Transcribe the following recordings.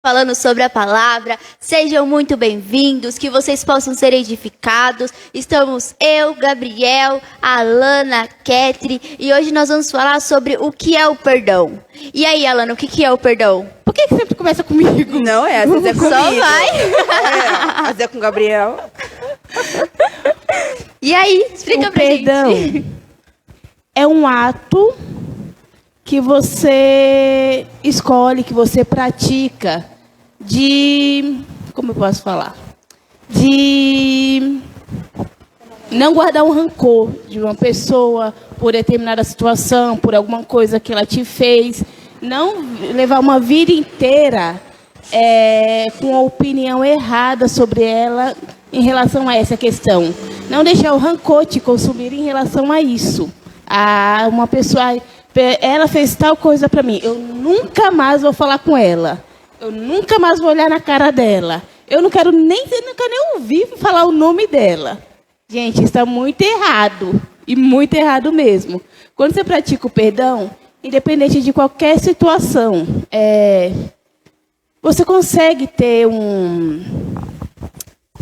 falando sobre a palavra. Sejam muito bem-vindos, que vocês possam ser edificados. Estamos eu, Gabriel, Alana, Ketri, e hoje nós vamos falar sobre o que é o perdão. E aí, Alana, o que é o perdão? Por que sempre começa comigo? Não é, às vezes é comigo. Só vai. Às vezes é com o Gabriel. E aí, explica pra perdão gente. é um ato que você escolhe, que você pratica como eu posso falar? De não guardar um rancor de uma pessoa por determinada situação, por alguma coisa que ela te fez. Não levar uma vida inteira com a opinião errada sobre ela em relação a essa questão. Não deixar o rancor te consumir em relação a isso. A uma pessoa, ela fez tal coisa para mim, eu nunca mais vou falar com ela. Eu nunca mais vou olhar na cara dela. Eu não quero nem ouvir falar o nome dela. Gente, isso está muito errado. E muito errado mesmo. Quando você pratica o perdão, independente de qualquer situação, você consegue ter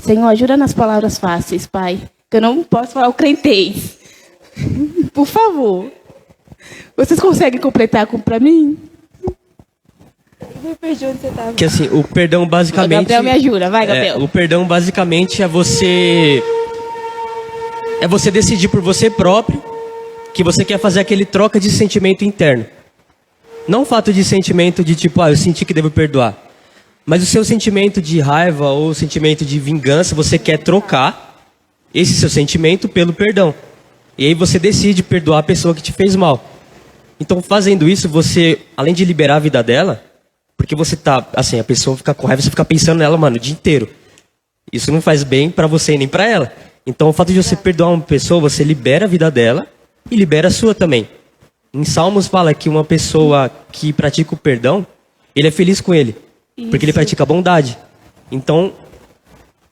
Senhor, ajuda nas palavras fáceis, Pai. Que eu não posso falar o crentez. Por favor. Vocês conseguem completar para mim? Eu me perdi onde você estava. Que assim, o perdão basicamente... O Gabriel me ajuda, vai, Gabriel. O perdão basicamente é você decidir por você próprio que você quer fazer aquele troca de sentimento interno. Não o fato de sentimento de tipo, eu senti que devo perdoar. Mas o seu sentimento de raiva ou sentimento de vingança, você quer trocar esse seu sentimento pelo perdão. E aí você decide perdoar a pessoa que te fez mal. Então, fazendo isso, você, além de liberar a vida dela, porque você tá, assim, a pessoa fica com raiva, você fica pensando nela, mano, o dia inteiro. Isso não faz bem pra você nem pra ela. Então, o fato de você perdoar uma pessoa, você libera a vida dela e libera a sua também. Em Salmos fala que uma pessoa que pratica o perdão, ele é feliz com ele. Isso. Porque ele pratica a bondade. Então,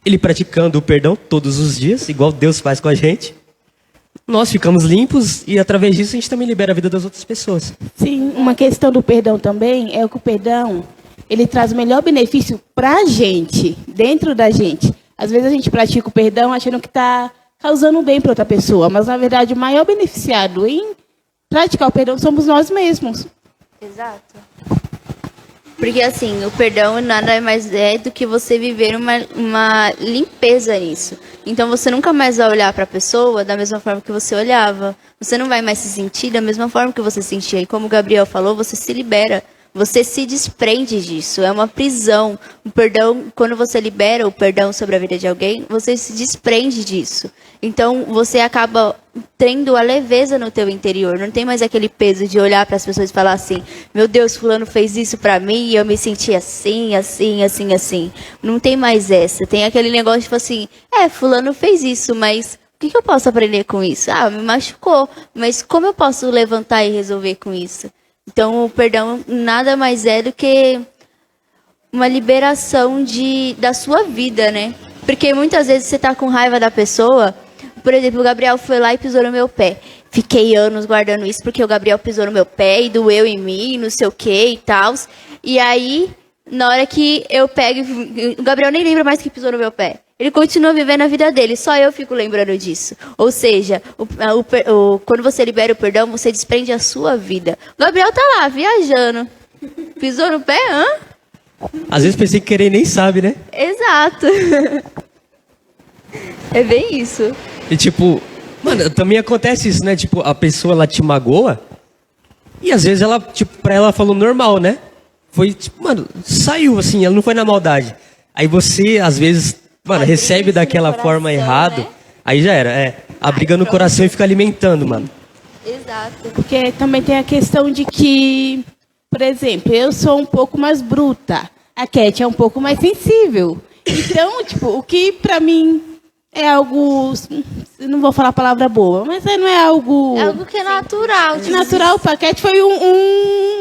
ele praticando o perdão todos os dias, igual Deus faz com a gente, nós ficamos limpos e através disso a gente também libera a vida das outras pessoas. Sim, uma questão do perdão também é que o perdão, ele traz o melhor benefício pra gente, dentro da gente. Às vezes a gente pratica o perdão achando que está causando bem para outra pessoa, mas na verdade o maior beneficiado em praticar o perdão somos nós mesmos. Exato. Porque assim, o perdão nada mais é do que você viver uma limpeza nisso. Então você nunca mais vai olhar para a pessoa da mesma forma que você olhava. Você não vai mais se sentir da mesma forma que você sentia. E como o Gabriel falou, você se libera. Você se desprende disso. É uma prisão. O perdão, quando você libera o perdão sobre a vida de alguém, você se desprende disso. Então você acaba tendo a leveza no teu interior. Não tem mais aquele peso de olhar para as pessoas e falar assim: meu Deus, fulano fez isso para mim e eu me senti assim, assim, assim, assim. Não tem mais essa. Tem aquele negócio de falar assim: fulano fez isso, mas o que eu posso aprender com isso? Me machucou, mas como eu posso levantar e resolver com isso? Então, o perdão nada mais é do que uma liberação da sua vida, né? Porque muitas vezes você tá com raiva da pessoa. Por exemplo, o Gabriel foi lá e pisou no meu pé. Fiquei anos guardando isso porque o Gabriel pisou no meu pé e doeu em mim, não sei o que e tal. E aí, na hora que eu pego... O Gabriel nem lembra mais que pisou no meu pé. Ele continua vivendo a vida dele, só eu fico lembrando disso. Ou seja, quando você libera o perdão, você desprende a sua vida. O Gabriel tá lá, viajando. Pisou no pé, Às vezes pensei que querer nem sabe, né? Exato. É bem isso. E tipo, mano, também acontece isso, né? Tipo, a pessoa, ela te magoa e às vezes ela, tipo, pra ela falou normal, né? Foi, tipo, mano, saiu assim, ela não foi na maldade. Aí você, às vezes... Mano, recebe daquela forma errado, né? Aí já era, a briga no coração e fica alimentando, mano. Exato. Porque também tem a questão de que, por exemplo, eu sou um pouco mais bruta, a Cat é um pouco mais sensível. Então, tipo, o que pra mim é algo, não vou falar a palavra boa, mas não é algo... É algo que é natural. Natural, pra Cat foi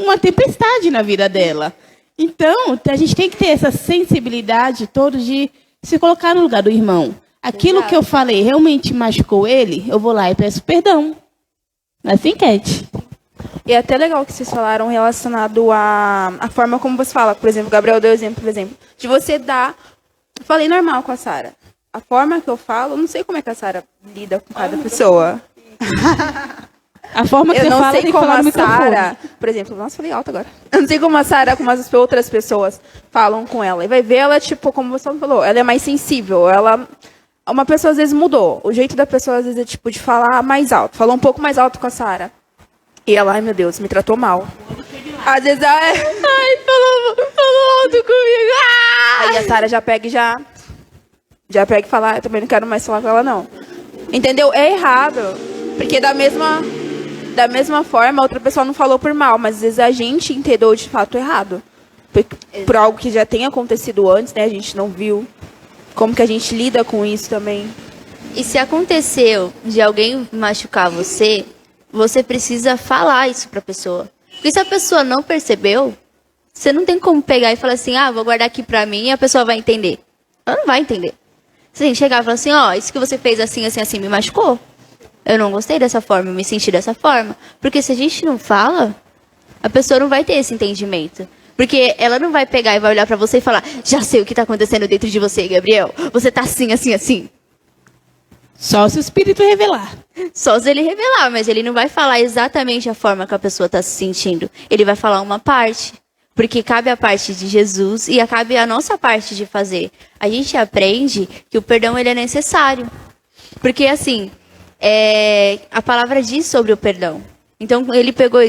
uma tempestade na vida dela. Então, a gente tem que ter essa sensibilidade toda de se colocar no lugar do irmão. Aquilo que eu falei realmente machucou ele, eu vou lá e peço perdão. Assim, Cat. E é até legal que vocês falaram relacionado à forma como você fala. Por exemplo, o Gabriel deu exemplo, por exemplo, de você dar... Falei normal com a Sara. A forma que eu falo, eu não sei como é que a Sara lida com cada pessoa. A forma que Eu você não fala sei tem que como falar a no microfone. Sara, por exemplo, nossa, falei alto agora. Eu não sei como a Sara, como as outras pessoas falam com ela. E vai ver ela, tipo, como você falou, ela é mais sensível. Uma pessoa às vezes mudou. O jeito da pessoa às vezes é tipo de falar mais alto. Falou um pouco mais alto com a Sara. E ela, ai meu Deus, me tratou mal. Às vezes ela ai, falou alto comigo. Ah! Aí a Sara já pega e fala, eu também não quero mais falar com ela não. Entendeu? É errado. Porque da mesma forma, a outra pessoa não falou por mal, mas às vezes a gente entendeu de fato errado. Por algo que já tem acontecido antes, né? A gente não viu. Como que a gente lida com isso também. E se aconteceu de alguém machucar você, você precisa falar isso pra pessoa. Porque se a pessoa não percebeu, você não tem como pegar e falar assim, vou guardar aqui pra mim e a pessoa vai entender. Ela não vai entender. Você tem que chegar e falar assim, isso que você fez assim, assim, assim, me machucou. Eu não gostei dessa forma, eu me senti dessa forma. Porque se a gente não fala, a pessoa não vai ter esse entendimento. Porque ela não vai pegar e vai olhar pra você e falar, já sei o que tá acontecendo dentro de você, Gabriel. Você tá assim, assim, assim. Só se o Espírito revelar. Só se ele revelar, mas ele não vai falar exatamente a forma que a pessoa tá se sentindo. Ele vai falar uma parte. Porque cabe a parte de Jesus e cabe a nossa parte de fazer. A gente aprende que o perdão ele é necessário. Porque assim, a palavra diz sobre o perdão. Então ele pegou,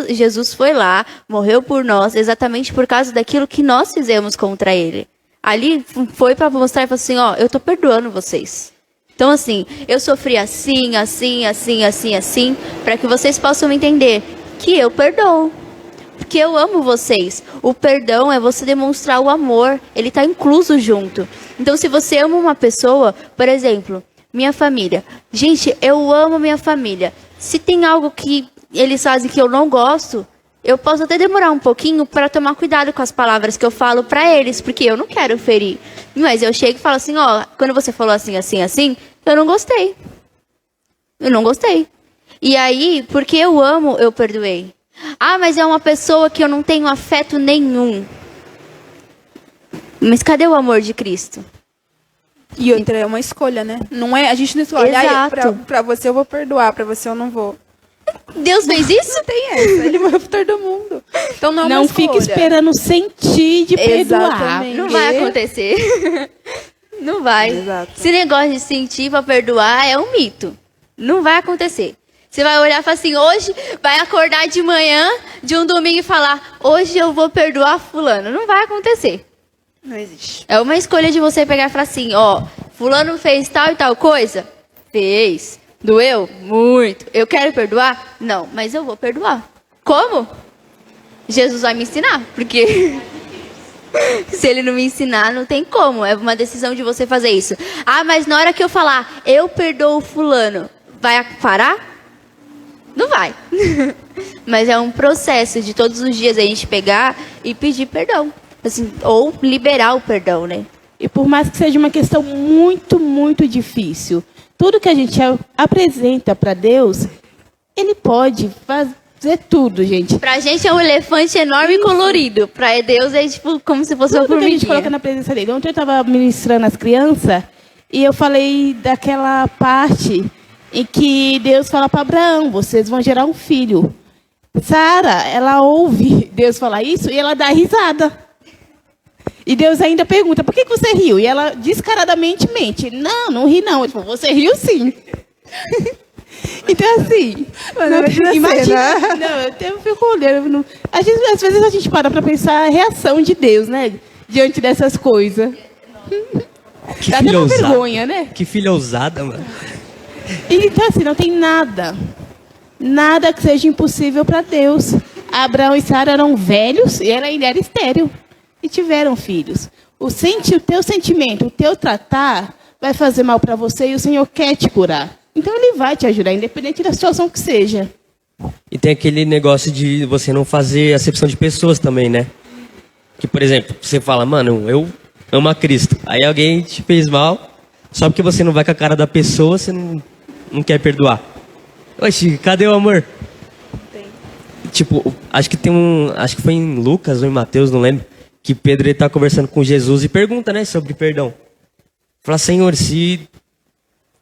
Jesus foi lá, morreu por nós, exatamente por causa daquilo que nós fizemos contra ele. Ali foi para mostrar e falar assim, eu tô perdoando vocês. Então assim, eu sofri assim, assim, assim, assim, assim, para que vocês possam entender que eu perdoo. Porque eu amo vocês. O perdão é você demonstrar o amor, ele está incluso junto. Então se você ama uma pessoa, por exemplo, minha família. Gente, eu amo minha família. Se tem algo que eles fazem que eu não gosto, eu posso até demorar um pouquinho para tomar cuidado com as palavras que eu falo para eles, porque eu não quero ferir. Mas eu chego e falo assim, quando você falou assim, assim, assim, eu não gostei. Eu não gostei. E aí, porque eu amo, eu perdoei. Mas é uma pessoa que eu não tenho afeto nenhum. Mas cadê o amor de Cristo? E outra, é uma escolha, né? Não é, a gente não escolhe, pra você eu vou perdoar, pra você eu não vou. Deus fez isso? Não tem essa, ele morreu por todo mundo. Então não é uma Não escolha. fique esperando sentir de perdoar. Exatamente. Não vai acontecer. Não vai. Exato. Esse negócio de sentir pra perdoar é um mito. Não vai acontecer. Você vai olhar e falar assim, hoje vai acordar de manhã, de um domingo e falar, hoje eu vou perdoar fulano. Não vai acontecer. Não existe. É uma escolha de você pegar e falar assim, fulano fez tal e tal coisa? Fez. Doeu? Muito. Eu quero perdoar? Não, mas eu vou perdoar. Como? Jesus vai me ensinar, porque se ele não me ensinar, não tem como. É uma decisão de você fazer isso. Mas na hora que eu falar, eu perdoo o fulano, vai parar? Não vai. Mas é um processo de todos os dias a gente pegar e pedir perdão. Assim, ou liberar o perdão, né? E por mais que seja uma questão muito, muito difícil, tudo que a gente apresenta para Deus, Ele pode fazer tudo, gente. Pra gente é um elefante enorme e colorido. Pra Deus é tipo como se fosse uma Tudo que a gente formiguinha. coloca na presença dele. Ontem eu estava ministrando as crianças e eu falei daquela parte em que Deus fala para Abraão, vocês vão gerar um filho. Sara, ela ouve Deus falar isso e ela dá risada. E Deus ainda pergunta, por que você riu? E ela descaradamente mente. Não ri não. Ele falou, você riu sim. Então assim, imagina. Não, eu fico olhando. Às vezes a gente para pensar a reação de Deus, né? Diante dessas coisas. Que Dá até filha uma ousada. vergonha, né? Que filha ousada, mano. Então assim, não tem nada que seja impossível para Deus. Abraão e Sara eram velhos e ela ainda era estéril. E tiveram filhos. O teu sentimento, o teu tratar vai fazer mal para você e o Senhor quer te curar. Então Ele vai te ajudar, independente da situação que seja. E tem aquele negócio de você não fazer acepção de pessoas também, né? Que, por exemplo, você fala, mano, eu amo a Cristo. Aí alguém te fez mal, só porque você não vai com a cara da pessoa, você não quer perdoar. Oxi, cadê o amor? tipo, acho que foi em Lucas ou em Mateus, não lembro, que Pedro ele tá conversando com Jesus e pergunta, né, sobre perdão. Fala, Senhor, se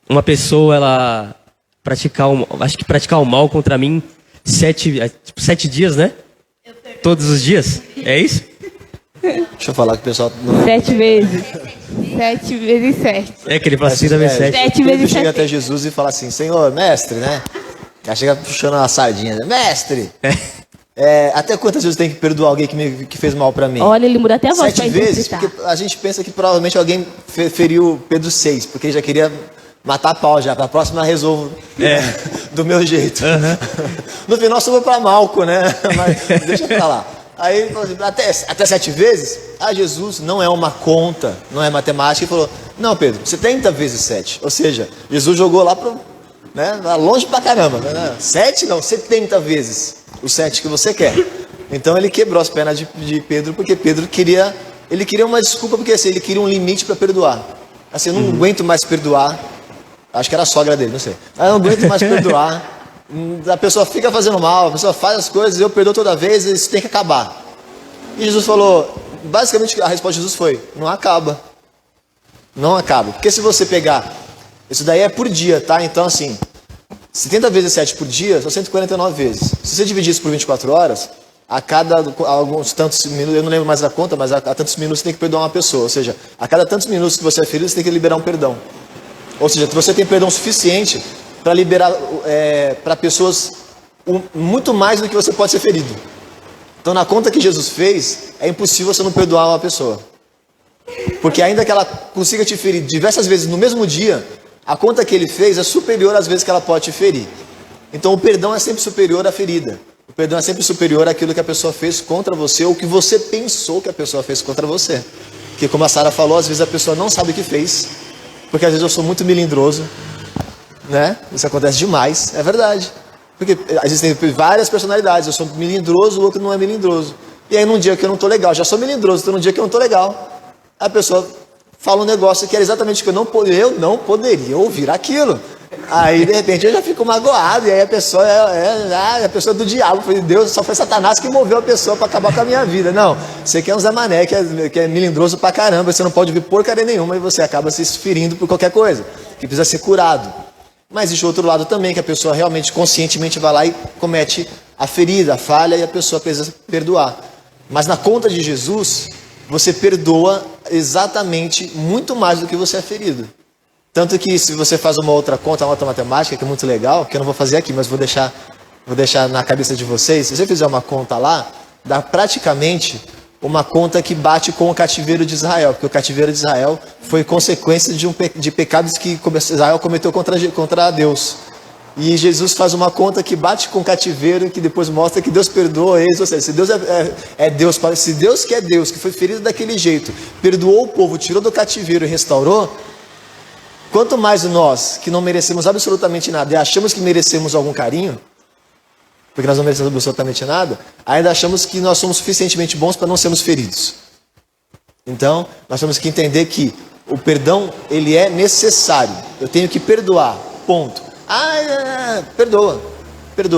uma pessoa, ela praticar o mal contra mim 7 dias, né? Todos os dias, é isso? Deixa eu falar que o pessoal... Não... 7 vezes. 7 vezes 7. É que ele fala 7 vezes 7. 7 Pedro vezes chega 7. até Jesus e fala assim, Senhor, mestre, né? Aí chega puxando uma sardinha, né? Mestre, até quantas vezes eu tenho que perdoar alguém que fez mal pra mim? Olha, ele muda até a voz 7 pra vezes, interpretar. porque a gente pensa que provavelmente alguém feriu Pedro 6, porque ele já queria matar a pau já, pra próxima resolvo do meu jeito. No final sobrou pra Malco, né? Mas deixa pra lá. Aí ele falou assim, até 7 vezes? Jesus não é uma conta, não é matemática. Ele falou, não, Pedro, 70 vezes 7. Ou seja, Jesus jogou lá pro, né, longe pra caramba. 7 não, 70 vezes o 7 que você quer. Então ele quebrou as pernas de Pedro, porque Pedro queria uma desculpa, porque assim, ele queria um limite para perdoar. Assim, eu não aguento mais perdoar. Acho que era a sogra dele, não sei. Eu não aguento mais perdoar. A pessoa fica fazendo mal, a pessoa faz as coisas, eu perdoo toda vez, isso tem que acabar. E Jesus falou, basicamente a resposta de Jesus foi, não acaba. Não acaba. Porque se você pegar, isso daí é por dia, tá? Então assim, 70 vezes 7 por dia, são 149 vezes. Se você dividir isso por 24 horas, a cada alguns tantos minutos, eu não lembro mais a conta, mas a tantos minutos você tem que perdoar uma pessoa. Ou seja, a cada tantos minutos que você é ferido, você tem que liberar um perdão. Ou seja, você tem perdão suficiente para liberar para pessoas muito mais do que você pode ser ferido. Então, na conta que Jesus fez, é impossível você não perdoar uma pessoa. Porque ainda que ela consiga te ferir diversas vezes no mesmo dia, a conta que ele fez é superior às vezes que ela pode te ferir. Então, o perdão é sempre superior à ferida. O perdão é sempre superior àquilo que a pessoa fez contra você ou que você pensou que a pessoa fez contra você. Porque, como a Sara falou, às vezes a pessoa não sabe o que fez, porque às vezes eu sou muito melindroso, né? Isso acontece demais, é verdade. Porque existem várias personalidades, eu sou melindroso, o outro não é melindroso. E aí num dia que eu não tô legal, já sou melindroso, então num dia que eu não tô legal, a pessoa fala um negócio que era exatamente o que eu não poderia ouvir aquilo. Aí de repente eu já fico magoado, e aí a pessoa a pessoa do diabo, foi Deus, só foi Satanás que moveu a pessoa para acabar com a minha vida. Não, você quer um Zé Mané, que é melindroso pra caramba, você não pode ouvir porcaria nenhuma e você acaba se ferindo por qualquer coisa, que precisa ser curado. Mas existe outro lado também, que a pessoa realmente, conscientemente vai lá e comete a ferida, a falha, e a pessoa precisa perdoar. Mas na conta de Jesus, você perdoa exatamente muito mais do que você é ferido. Tanto que se você faz uma outra conta, uma outra matemática, que é muito legal, que eu não vou fazer aqui, mas vou deixar na cabeça de vocês, se você fizer uma conta lá, dá praticamente uma conta que bate com o cativeiro de Israel, porque o cativeiro de Israel foi consequência de pecados que Israel cometeu contra Deus. E Jesus faz uma conta que bate com o cativeiro, que depois mostra que Deus perdoa eles. Ou seja, se Deus é Deus, se Deus que é Deus, que foi ferido daquele jeito, perdoou o povo, tirou do cativeiro e restaurou, quanto mais nós, que não merecemos absolutamente nada e achamos que merecemos algum carinho, porque nós não merecemos absolutamente nada, ainda achamos que nós somos suficientemente bons para não sermos feridos. Então, nós temos que entender que o perdão, ele é necessário. Eu tenho que perdoar, ponto. Perdoa.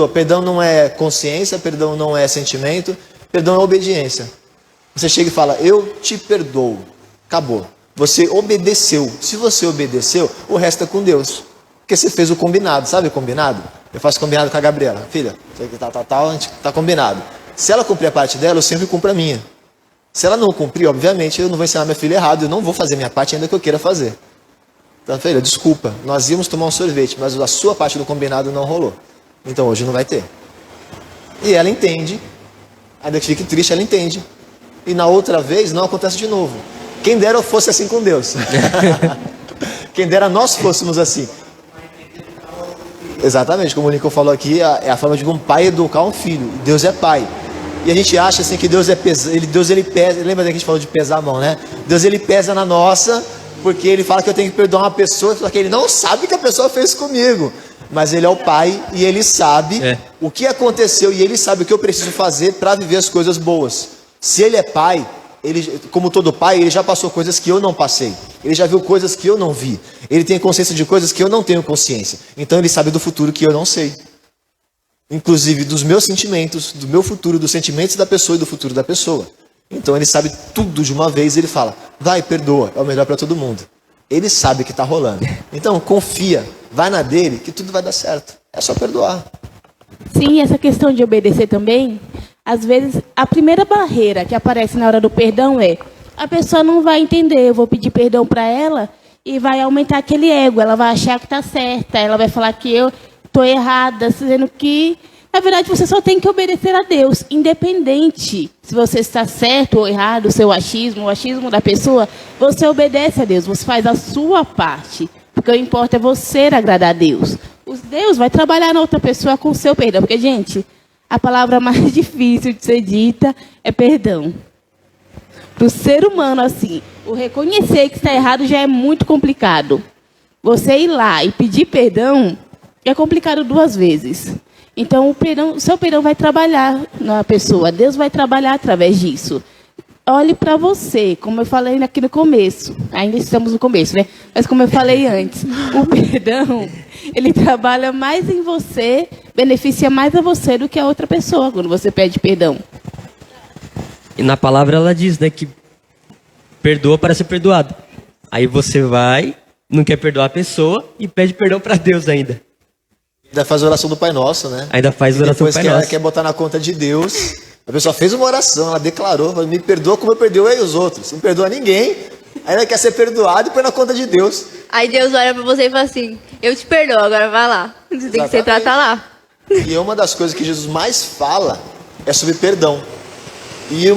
Perdão não é consciência, perdão não é sentimento, perdão é obediência. Você chega e fala, eu te perdoo. Acabou. Você obedeceu. Se você obedeceu, o resto é com Deus. Porque você fez o combinado. Sabe o combinado? Eu faço combinado com a Gabriela. Filha, a gente tá combinado. Se ela cumprir a parte dela, eu sempre cumpro a minha. Se ela não cumprir, obviamente, eu não vou ensinar minha filha errado. Eu não vou fazer minha parte ainda que eu queira fazer. Então, filha, desculpa. Nós íamos tomar um sorvete, mas a sua parte do combinado não rolou. Então, hoje não vai ter. E ela entende. Ainda que fique triste, ela entende. E na outra vez, não acontece de novo. Quem dera eu fosse assim com Deus. Quem dera nós fôssemos assim. Exatamente, como o Lincoln falou aqui, é a forma de um pai educar um filho. Deus é pai. E a gente acha assim que Deus é Deus ele pesa. Lembra que a gente falou de pesar a mão, né? Deus ele pesa na nossa, porque ele fala que eu tenho que perdoar uma pessoa, só que ele não sabe o que a pessoa fez comigo. Mas ele é o pai e ele sabe o que aconteceu e ele sabe o que eu preciso fazer para viver as coisas boas. Se ele é pai, ele, como todo pai, ele já passou coisas que eu não passei. Ele já viu coisas que eu não vi. Ele tem consciência de coisas que eu não tenho consciência. Então ele sabe do futuro que eu não sei. inclusive dos meus sentimentos, do meu futuro, dos sentimentos da pessoa e do futuro da pessoa. Então ele sabe tudo de uma vez e ele fala, vai, perdoa, é o melhor para todo mundo. Ele sabe que está rolando. Então confia, vai na dele que tudo vai dar certo. É só perdoar. Sim, essa questão de obedecer também, às vezes a primeira barreira que aparece na hora do perdão é a pessoa não vai entender, eu vou pedir perdão para ela e vai aumentar aquele ego, ela vai achar que está certa, ela vai falar que eu estou errada, sendo que, na verdade, você só tem que obedecer a Deus, independente se você está certo ou errado, o seu achismo, o achismo da pessoa, você obedece a Deus, você faz a sua parte, porque o que importa é você agradar a Deus. Deus vai trabalhar na outra pessoa com o seu perdão, porque, gente, a palavra mais difícil de ser dita é perdão. Para o ser humano, assim, o reconhecer que está errado já é muito complicado. Você ir lá e pedir perdão é complicado 2 vezes. Então, o seu perdão vai trabalhar na pessoa. Deus vai trabalhar através disso. Olhe para você, como eu falei aqui no começo. Ainda estamos no começo, né? Mas como eu falei antes, o perdão, ele trabalha mais em você, beneficia mais a você do que a outra pessoa quando você pede perdão. E na palavra ela diz, né, que perdoa para ser perdoado. Aí você vai, não quer perdoar a pessoa e pede perdão para Deus ainda. Ainda faz a oração do Pai Nosso, né? Ainda faz E oração do depois Pai que ela Nosso. quer botar na conta de Deus, a pessoa fez uma oração, ela declarou, me perdoa como eu perdoei os outros. Não perdoa ninguém, aí ela quer ser perdoada e põe na conta de Deus. Aí Deus olha pra você e fala assim, eu te perdoo, agora vai lá. Você tem que se Exatamente. tratar lá. E uma das coisas que Jesus mais fala é sobre perdão. E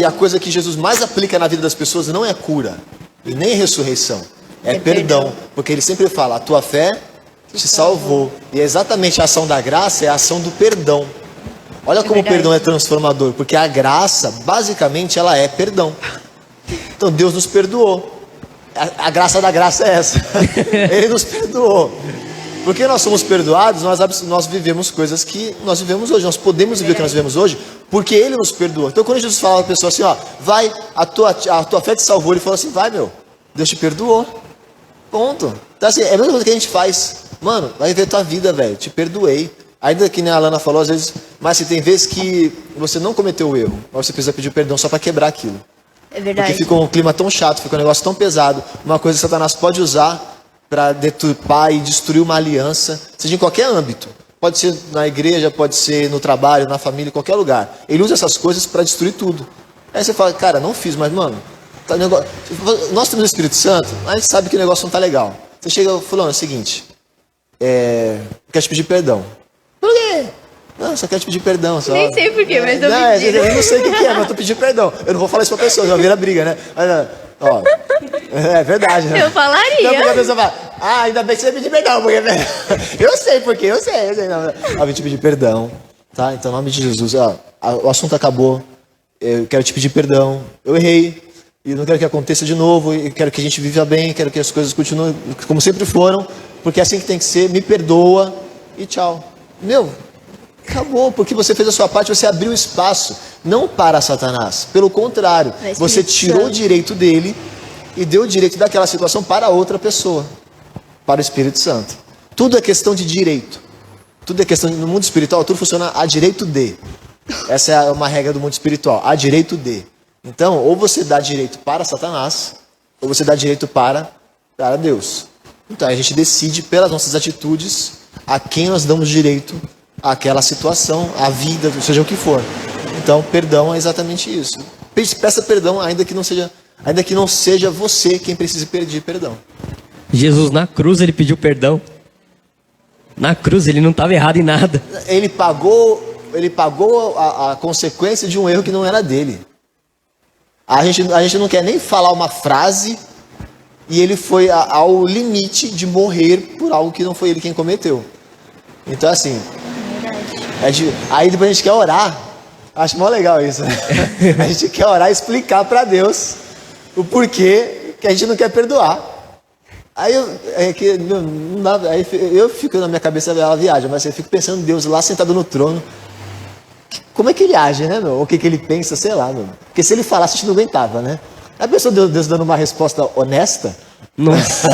a coisa que Jesus mais aplica na vida das pessoas não é cura e nem ressurreição, é perdão. Porque ele sempre fala, a tua fé te salvou. E é exatamente a ação da graça é a ação do perdão. Olha como o perdão é transformador, porque a graça, basicamente, ela é perdão. Então Deus nos perdoou. A graça da graça é essa. Ele nos perdoou. Porque nós somos perdoados, nós vivemos coisas que nós vivemos hoje. Nós podemos viver o que nós vivemos hoje, porque Ele nos perdoou. Então quando Jesus fala para a pessoa assim, ó, vai, a tua fé te salvou, Ele falou assim, vai meu, Deus te perdoou. Ponto. Então assim, é a mesma coisa que a gente faz. Mano, vai viver tua vida, velho, te perdoei. Ainda que nem a Alana falou, às vezes, mas se tem vezes que você não cometeu o erro, mas você precisa pedir perdão só para quebrar aquilo. É verdade. Porque fica um clima tão chato, fica um negócio tão pesado. Uma coisa que Satanás pode usar para deturpar e destruir uma aliança, seja em qualquer âmbito. Pode ser na igreja, pode ser no trabalho, na família, em qualquer lugar. Ele usa essas coisas para destruir tudo. Aí você fala, cara, não fiz, mas mano, tá negócio... nós temos o Espírito Santo, a gente sabe que o negócio não tá legal. Você chega falando, é o seguinte, quero te pedir perdão. Por quê? Não, só quero te pedir perdão. Só. Nem sei por quê, mas tô não, pedindo. eu não sei o que é, mas eu tô pedindo perdão. Eu não vou falar isso pra pessoa, já vira briga, né? Mas, ó, é verdade, né? Eu falaria. Não, porque a pessoa fala, ainda bem que você pediu perdão, porque eu sei porque, eu sei. Não, eu vim te pedir perdão, tá? Então, em nome de Jesus, ó, o assunto acabou, eu quero te pedir perdão, eu errei, e não quero que aconteça de novo, e quero que a gente viva bem, quero que as coisas continuem como sempre foram, porque é assim que tem que ser, me perdoa, e tchau. Meu, acabou, porque você fez a sua parte, você abriu espaço, não para Satanás, pelo contrário, você tirou o direito dele e deu o direito daquela situação para outra pessoa, para o Espírito Santo. Tudo é questão de direito, tudo é questão, no mundo espiritual, tudo funciona a direito de. Essa é uma regra do mundo espiritual, a direito de. Então, ou você dá direito para Satanás, ou você dá direito para Deus. Então, a gente decide pelas nossas atitudes a quem nós damos direito àquela situação, à vida, seja o que for. Então, perdão é exatamente isso. Peça perdão, ainda que não seja você quem precise pedir perdão. Jesus na cruz, ele pediu perdão. Na cruz, ele não estava errado em nada. Ele pagou a consequência de um erro que não era dele. A gente não quer nem falar uma frase e ele foi ao limite de morrer por algo que não foi ele quem cometeu. Então, assim, aí depois a gente quer orar. Acho mó legal isso, né? A gente quer orar e explicar para Deus o porquê que a gente não quer perdoar. Aí eu fico na minha cabeça, ela viaja, mas eu fico pensando em Deus lá sentado no trono. Como é que ele age, né, meu? O que ele pensa, sei lá, meu. Porque se ele falasse, a gente não aguentava, né? A pessoa Deus dando uma resposta honesta. Nossa.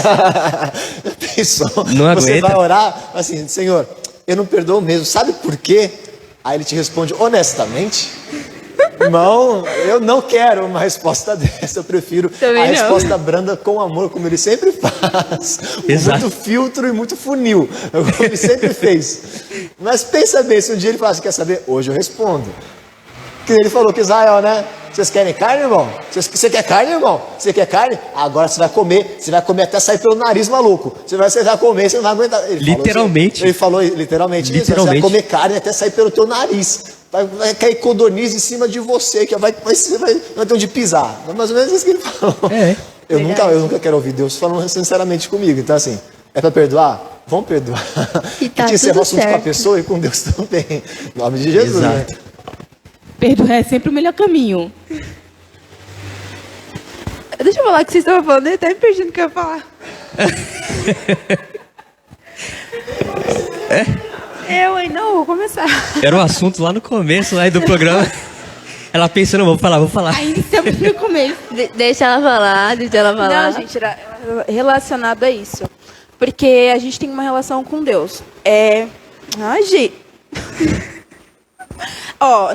Pensou? Não Você aguenta. vai orar assim, Senhor, eu não perdoo mesmo. Sabe por quê? Aí ele te responde honestamente. Irmão, eu não quero uma resposta dessa. Eu prefiro Também a não. resposta branda com amor, como ele sempre faz. Exato. Muito filtro e muito funil, como ele sempre fez. Mas pensa bem, se um dia ele fala, você quer saber? Hoje eu respondo. Que ele falou que Israel, né? Vocês querem carne, irmão? Você quer carne, irmão? Você quer carne? Agora você vai comer até sair pelo nariz, maluco. Você vai comer, você não vai aguentar. Literalmente. Ele falou literalmente isso. Você vai comer carne até sair pelo teu nariz. Vai cair codorniz em cima de você, que você vai ter onde pisar. É mais ou menos isso que ele falou. É. Eu nunca quero ouvir Deus falando sinceramente comigo. Então, assim, é para perdoar? Vamos perdoar. E tá que encerrar o tudo assunto com a certo. pessoa e com Deus também. Em nome de Jesus, Exato. né? Perdoar é sempre o melhor caminho. Deixa eu falar o que vocês estavam falando, eu até me perdi no que eu ia falar. Não, vou começar. Era um assunto lá no começo lá do programa. Ela pensa, não, vou falar. Ainda estamos no começo. Deixa ela falar. Não, gente, era relacionado a isso. Porque a gente tem uma relação com Deus. Ai, gente.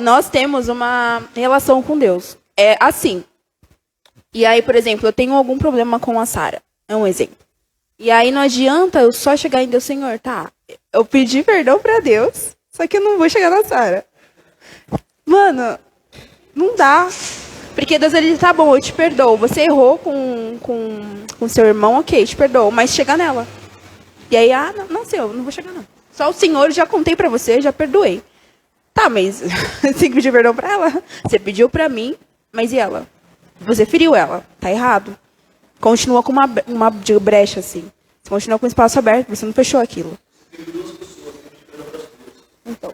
Nós temos uma relação com Deus. É assim. E aí, por exemplo, eu tenho algum problema com a Sara. É um exemplo. E aí não adianta eu só chegar em Deus, Senhor, tá? Eu pedi perdão pra Deus, só que eu não vou chegar na Sara. Mano, não dá. Porque Deus, ele tá bom, eu te perdoo. Você errou com seu irmão, ok, te perdoo. Mas chega nela. E aí, não, Senhor, eu não vou chegar não. Só o Senhor, já contei pra você, já perdoei. Tá, mas você tem que pedir perdão pra ela. Você pediu pra mim, mas e ela? Você feriu ela, tá errado. Continua com uma brecha, assim. Você continua com o espaço aberto, você não fechou aquilo. Então.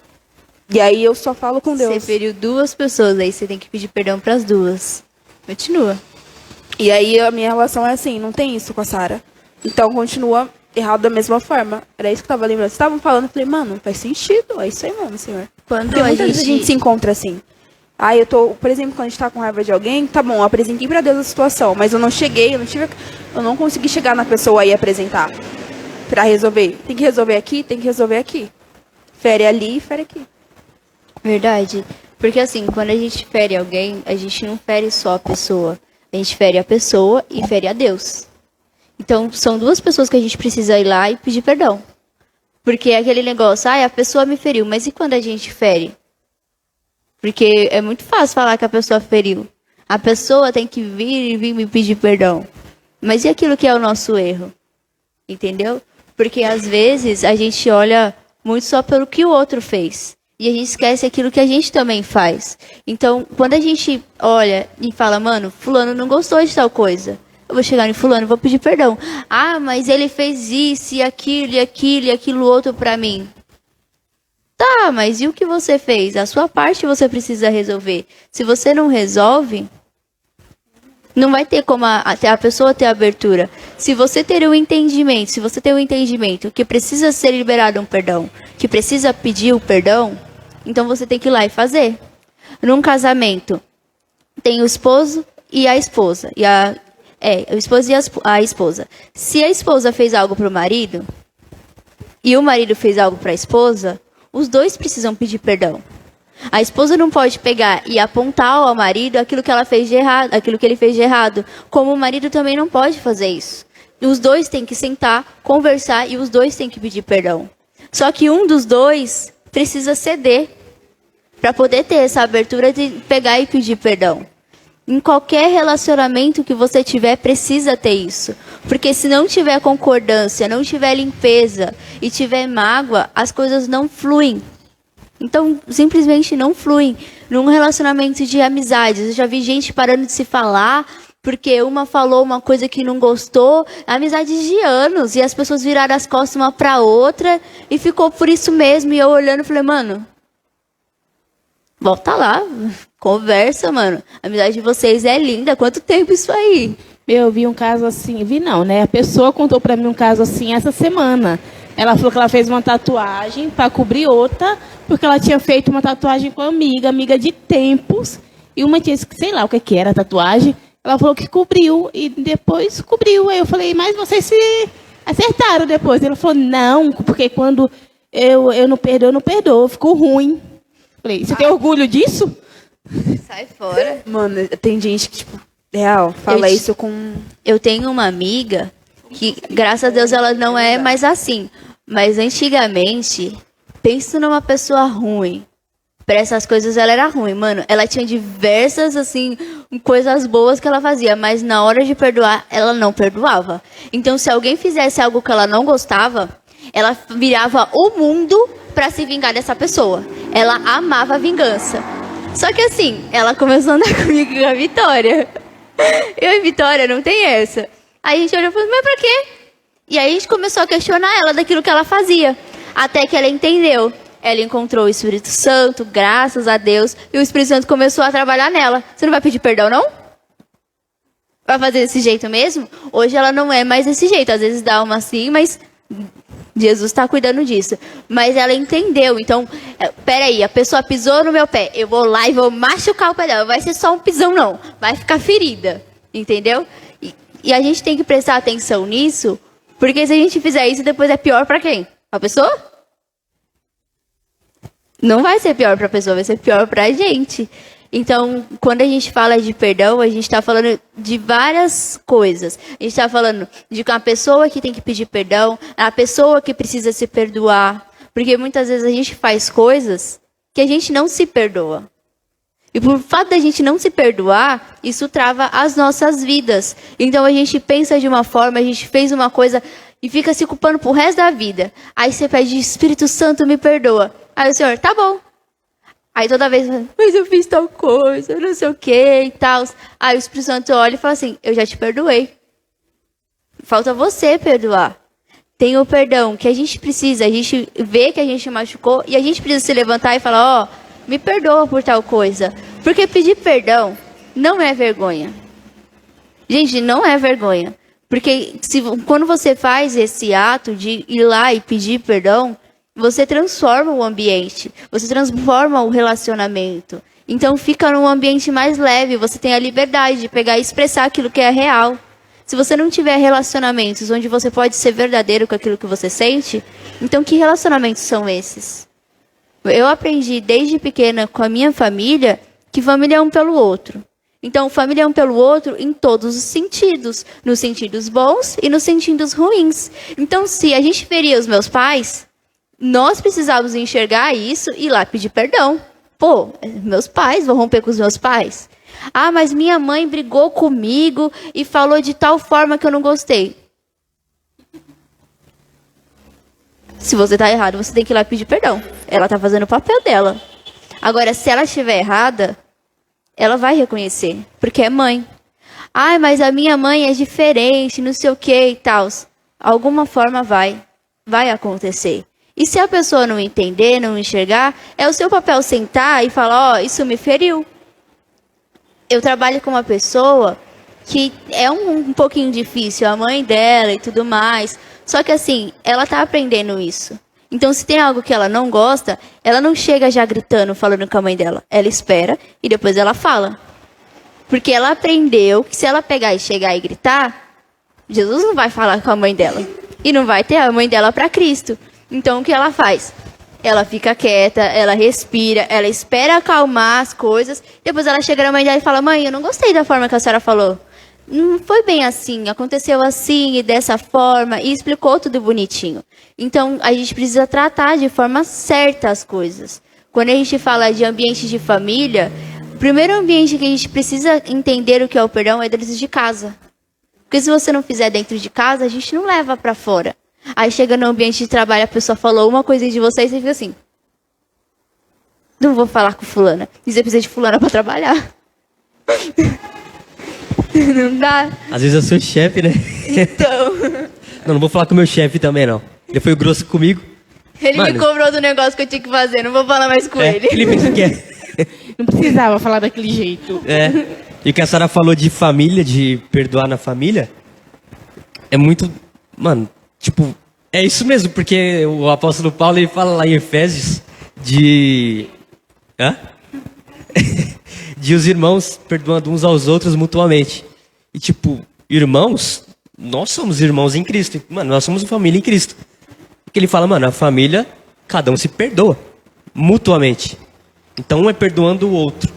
E aí eu só falo com Deus. Você feriu 2 pessoas, aí você tem que pedir perdão pras 2. Continua. E aí a minha relação é assim, não tem isso com a Sara. Então continua errado da mesma forma. Era isso que eu tava lembrando. Vocês estavam falando, eu falei, mano, faz sentido. É isso aí mesmo, Senhor. Quando Porque muitas vezes a gente se encontra assim. Aí eu tô, por exemplo, quando a gente tá com raiva de alguém, tá bom, eu apresentei pra Deus a situação, mas eu não cheguei, eu não consegui chegar na pessoa e apresentar pra resolver. Tem que resolver aqui, tem que resolver aqui. Fere ali, fere aqui. Verdade. Porque assim, quando a gente fere alguém, a gente não fere só a pessoa. A gente fere a pessoa e fere a Deus. Então, são 2 pessoas que a gente precisa ir lá e pedir perdão. Porque é aquele negócio, a pessoa me feriu, mas e quando a gente fere? Porque é muito fácil falar que a pessoa feriu. A pessoa tem que vir me pedir perdão. Mas e aquilo que é o nosso erro? Entendeu? Porque às vezes a gente olha muito só pelo que o outro fez. E a gente esquece aquilo que a gente também faz. Então, quando a gente olha e fala, mano, fulano não gostou de tal coisa. Eu vou chegar em fulano e vou pedir perdão. Mas ele fez isso e aquilo outro pra mim. Tá, mas e o que você fez? A sua parte você precisa resolver. Se você não resolve, não vai ter como a pessoa ter abertura. Se você ter um entendimento, se você tem um entendimento que precisa ser liberado um perdão, que precisa pedir o perdão, então você tem que ir lá e fazer. Num casamento, tem o esposo e a esposa. O esposo e a esposa. Se a esposa fez algo pro marido, e o marido fez algo pra esposa, os 2 precisam pedir perdão. A esposa não pode pegar e apontar ao marido aquilo que ela fez de errado, aquilo que ele fez de errado. Como o marido também não pode fazer isso. Os 2 têm que sentar, conversar e os 2 têm que pedir perdão. Só que um dos 2 precisa ceder para poder ter essa abertura de pegar e pedir perdão. Em qualquer relacionamento que você tiver, precisa ter isso. Porque se não tiver concordância, não tiver limpeza e tiver mágoa, as coisas não fluem. Então, simplesmente não fluem. Num relacionamento de amizades, eu já vi gente parando de se falar porque uma falou uma coisa que não gostou. Amizades de anos, e as pessoas viraram as costas uma pra outra e ficou por isso mesmo. E eu olhando, falei, mano, volta lá, conversa, mano. A amizade de vocês é linda. Quanto tempo isso aí? Eu vi um caso assim, a pessoa contou pra mim um caso assim essa semana. Ela falou que ela fez uma tatuagem pra cobrir outra, porque ela tinha feito uma tatuagem com amiga de tempos, e uma tinha, sei lá o que era a tatuagem. Ela falou que cobriu, e depois cobriu. Aí eu falei, mas vocês se acertaram depois? Ela falou, não, porque quando eu não perdoo, eu fico ruim. Falei, você tem orgulho disso? Sai fora. Mano, tem gente que, tipo, real, fala Eu- isso com... Eu tenho uma amiga que, graças a Deus, ela não é mais assim. Mas antigamente, penso numa pessoa ruim. Pra essas coisas ela era ruim, mano. Ela tinha diversas, assim, coisas boas que ela fazia. Mas na hora de perdoar, ela não perdoava. Então, se alguém fizesse algo que ela não gostava, ela virava o mundo pra se vingar dessa pessoa. Ela amava a vingança. Só que assim, ela começou a andar comigo com a Vitória. Eu e Vitória não tem essa. Aí a gente olhou e falou, mas pra quê? E aí a gente começou a questionar ela daquilo que ela fazia. Até que ela entendeu. Ela encontrou o Espírito Santo, graças a Deus. E o Espírito Santo começou a trabalhar nela. Você não vai pedir perdão, não? Vai fazer desse jeito mesmo? Hoje ela não é mais desse jeito. Às vezes dá uma assim, mas Jesus está cuidando disso. Mas ela entendeu. Então, peraí, a pessoa pisou no meu pé. Eu vou lá e vou machucar o pé dela. Não vai ser só um pisão, não. Vai ficar ferida. Entendeu? E a gente tem que prestar atenção nisso. Porque se a gente fizer isso, depois é pior pra quem? A pessoa? Não vai ser pior pra pessoa, vai ser pior pra gente. Então, quando a gente fala de perdão, a gente está falando de várias coisas. A gente está falando de uma pessoa que tem que pedir perdão, a pessoa que precisa se perdoar. Porque muitas vezes a gente faz coisas que a gente não se perdoa. E por fato da gente não se perdoar, isso trava as nossas vidas. Então a gente pensa de uma forma, a gente fez uma coisa e fica se culpando pro resto da vida. Aí você pede, Espírito Santo, me perdoa. Aí o Senhor, tá bom. Aí toda vez, mas eu fiz tal coisa, não sei o que e tal. Aí o Espírito Santo olha e fala assim, eu já te perdoei. Falta você perdoar. Tem o perdão que a gente precisa, a gente vê que a gente machucou e a gente precisa se levantar e falar, ó, me perdoa por tal coisa. Porque pedir perdão não é vergonha. Gente, não é vergonha. Porque quando você faz esse ato de ir lá e pedir perdão, você transforma o ambiente, você transforma o relacionamento. Então fica num ambiente mais leve, você tem a liberdade de pegar e expressar aquilo que é real. Se você não tiver relacionamentos onde você pode ser verdadeiro com aquilo que você sente, então que relacionamentos são esses? Eu aprendi desde pequena com a minha família que família é um pelo outro. Então, família é um pelo outro em todos os sentidos. Nos sentidos bons e nos sentidos ruins. Então, se a gente feria os meus pais, nós precisávamos enxergar isso e ir lá pedir perdão. Pô, meus pais, vou romper com os meus pais. Ah, mas minha mãe brigou comigo e falou de tal forma que eu não gostei. Se você tá errado, você tem que ir lá pedir perdão. Ela tá fazendo o papel dela. Agora, se ela estiver errada, ela vai reconhecer, porque é mãe. Ah, mas a minha mãe é diferente, não sei o que e tal. Alguma forma vai acontecer. E se a pessoa não entender, não enxergar, é o seu papel sentar e falar, ó, isso me feriu. Eu trabalho com uma pessoa que é um pouquinho difícil, a mãe dela e tudo mais. Só que assim, ela tá aprendendo isso. Então, se tem algo que ela não gosta, ela não chega já gritando, falando com a mãe dela. Ela espera e depois ela fala. Porque ela aprendeu que se ela pegar e chegar e gritar, Jesus não vai falar com a mãe dela. E não vai ter a mãe dela para Cristo. Então, o que ela faz? Ela fica quieta, ela respira, ela espera acalmar as coisas. Depois ela chega na mãe dela e fala, mãe, eu não gostei da forma que a senhora falou. Não foi bem assim, aconteceu assim e dessa forma, e explicou tudo bonitinho. Então, a gente precisa tratar de forma certa as coisas. Quando a gente fala de ambiente de família, o primeiro ambiente que a gente precisa entender o que é o perdão é dentro de casa. Porque se você não fizer dentro de casa, a gente não leva para fora. Aí chega no ambiente de trabalho, a pessoa falou uma coisa de você e você fica assim, não vou falar com fulana. E você precisa de fulana para trabalhar. Não dá. Às vezes eu sou chefe, né? Então. Não vou falar com o meu chefe também, não. Ele foi grosso comigo. Ele me cobrou do negócio que eu tinha que fazer, não vou falar mais com ele. Ele pensa que é. Não precisava falar daquele jeito. É. E o que a Sara falou de família, de perdoar na família, é muito... Mano, tipo, é isso mesmo, porque o apóstolo Paulo, ele fala lá em Efésios de... Hã? De os irmãos perdoando uns aos outros mutuamente. E tipo, irmãos, nós somos irmãos em Cristo. Mano, nós somos uma família em Cristo. Porque ele fala, mano, a família cada um se perdoa mutuamente. Então um é perdoando o outro.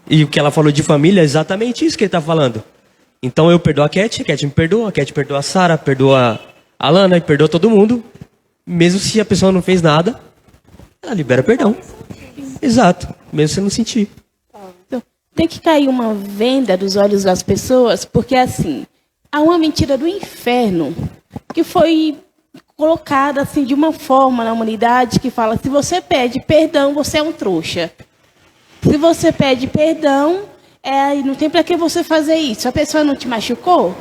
E o que ela falou de família é exatamente isso que ele está falando. Então eu perdoo a Cat me perdoa, a Cat perdoa a Sara, perdoa a Lana e perdoa todo mundo. Mesmo se a pessoa não fez nada, ela libera perdão. Exato, mesmo se não sentir. Então, tem que cair uma venda dos olhos das pessoas, porque assim, há uma mentira do inferno que foi colocada assim de uma forma na humanidade que fala: se você pede perdão, você é um trouxa. Se você pede perdão, não tem para que você fazer isso. A pessoa não te machucou?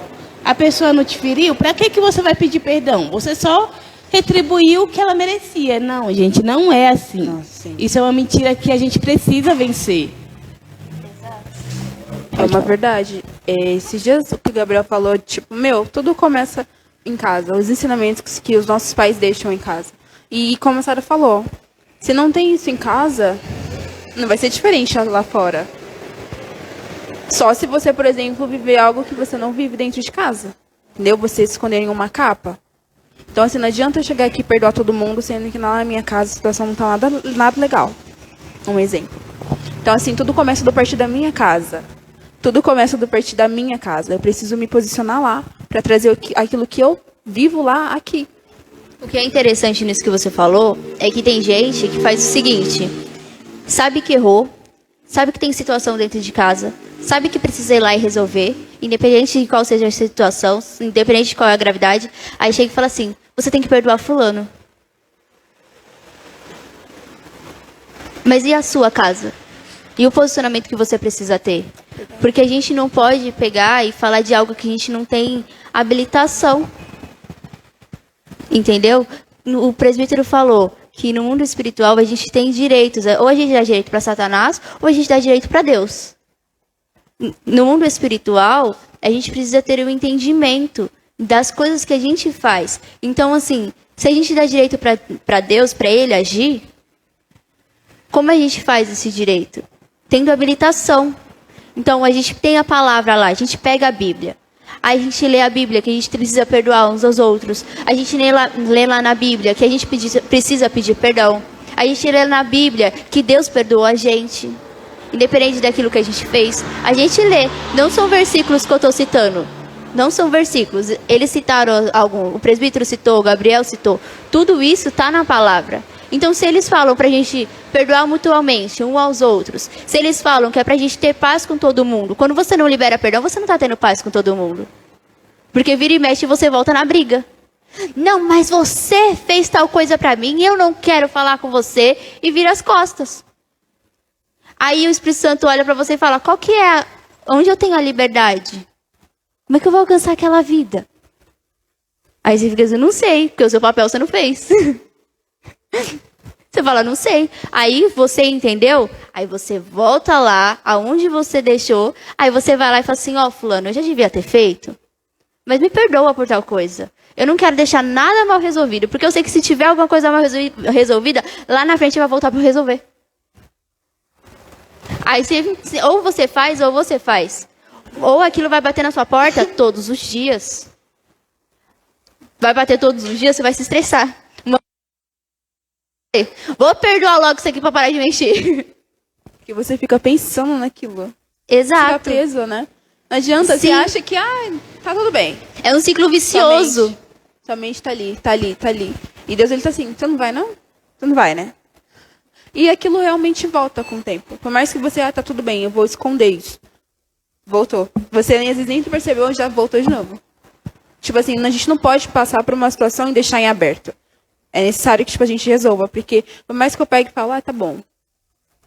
A pessoa não te feriu? Para que você vai pedir perdão? Você só retribuiu o que ela merecia. Não, gente, não é assim. Isso é uma mentira que a gente precisa vencer. É uma verdade. Esses dias o que o Gabriel falou, tipo, tudo começa em casa. Os ensinamentos que os nossos pais deixam em casa. E como a Sara falou, se não tem isso em casa, não vai ser diferente lá fora. Só se você, por exemplo, viver algo que você não vive dentro de casa. Entendeu? Você se esconder em uma capa. Então, assim, não adianta eu chegar aqui e perdoar todo mundo, sendo que lá na minha casa a situação não tá nada legal. Um exemplo. Então, assim, tudo começa do partir da minha casa. Tudo começa do partir da minha casa. Eu preciso me posicionar lá para trazer aquilo que eu vivo lá aqui. O que é interessante nisso que você falou é que tem gente que faz o seguinte: sabe que errou, sabe que tem situação dentro de casa, sabe que precisa ir lá e resolver, independente de qual seja a situação, independente de qual é a gravidade, aí chega e fala assim: você tem que perdoar fulano. Mas e a sua casa? E o posicionamento que você precisa ter? Porque a gente não pode pegar e falar de algo que a gente não tem habilitação. Entendeu? O presbítero falou que no mundo espiritual a gente tem direitos. Ou a gente dá direito para Satanás, ou a gente dá direito para Deus. No mundo espiritual, a gente precisa ter o entendimento das coisas que a gente faz. Então, assim, se a gente dá direito para Deus, para Ele agir, como a gente faz esse direito? Tendo habilitação. Então, a gente tem a palavra lá, a gente pega a Bíblia. Aí a gente lê a Bíblia, que a gente precisa perdoar uns aos outros. A gente lê lá na Bíblia, que a gente precisa pedir perdão. A gente lê na Bíblia que Deus perdoou a gente, independente daquilo que a gente fez. A gente lê. Não são versículos que eu estou citando. Não são versículos. Eles citaram algum. O presbítero citou, o Gabriel citou. Tudo isso está na palavra. Então, se eles falam para a gente perdoar mutuamente, uns aos outros, se eles falam que é para a gente ter paz com todo mundo, quando você não libera perdão, você não está tendo paz com todo mundo. Porque vira e mexe e você volta na briga. Não, mas você fez tal coisa para mim, eu não quero falar com você, e vira as costas. Aí o Espírito Santo olha para você e fala: qual que é, onde eu tenho a liberdade? Como é que eu vou alcançar aquela vida? Aí você fica assim: não sei, porque o seu papel você não fez. Você fala: não sei. Aí você entendeu? Aí você volta lá, aonde você deixou. Aí você vai lá e fala assim: ó, fulano, eu já devia ter feito, mas me perdoa por tal coisa. Eu não quero deixar nada mal resolvido, porque eu sei que se tiver alguma coisa mal resolvida, lá na frente vai voltar para resolver. Aí ou você faz, ou você faz. Ou aquilo vai bater na sua porta todos os dias. Vai bater todos os dias, você vai se estressar. Vou perdoar logo isso aqui para parar de mexer. Porque você fica pensando naquilo. Exato. Fica preso, né? Não adianta, Sim. você acha que tá tudo bem. É um ciclo vicioso. Sua mente tá ali. E Deus, ele tá assim: você não vai, não? Você não vai, né? E aquilo realmente volta com o tempo. Por mais que você, tá tudo bem, eu vou esconder isso. Voltou. Você às vezes nem percebeu, já voltou de novo. Tipo assim, a gente não pode passar por uma situação e deixar em aberto. É necessário que a gente resolva. Porque por mais que eu pegue e fale: tá bom.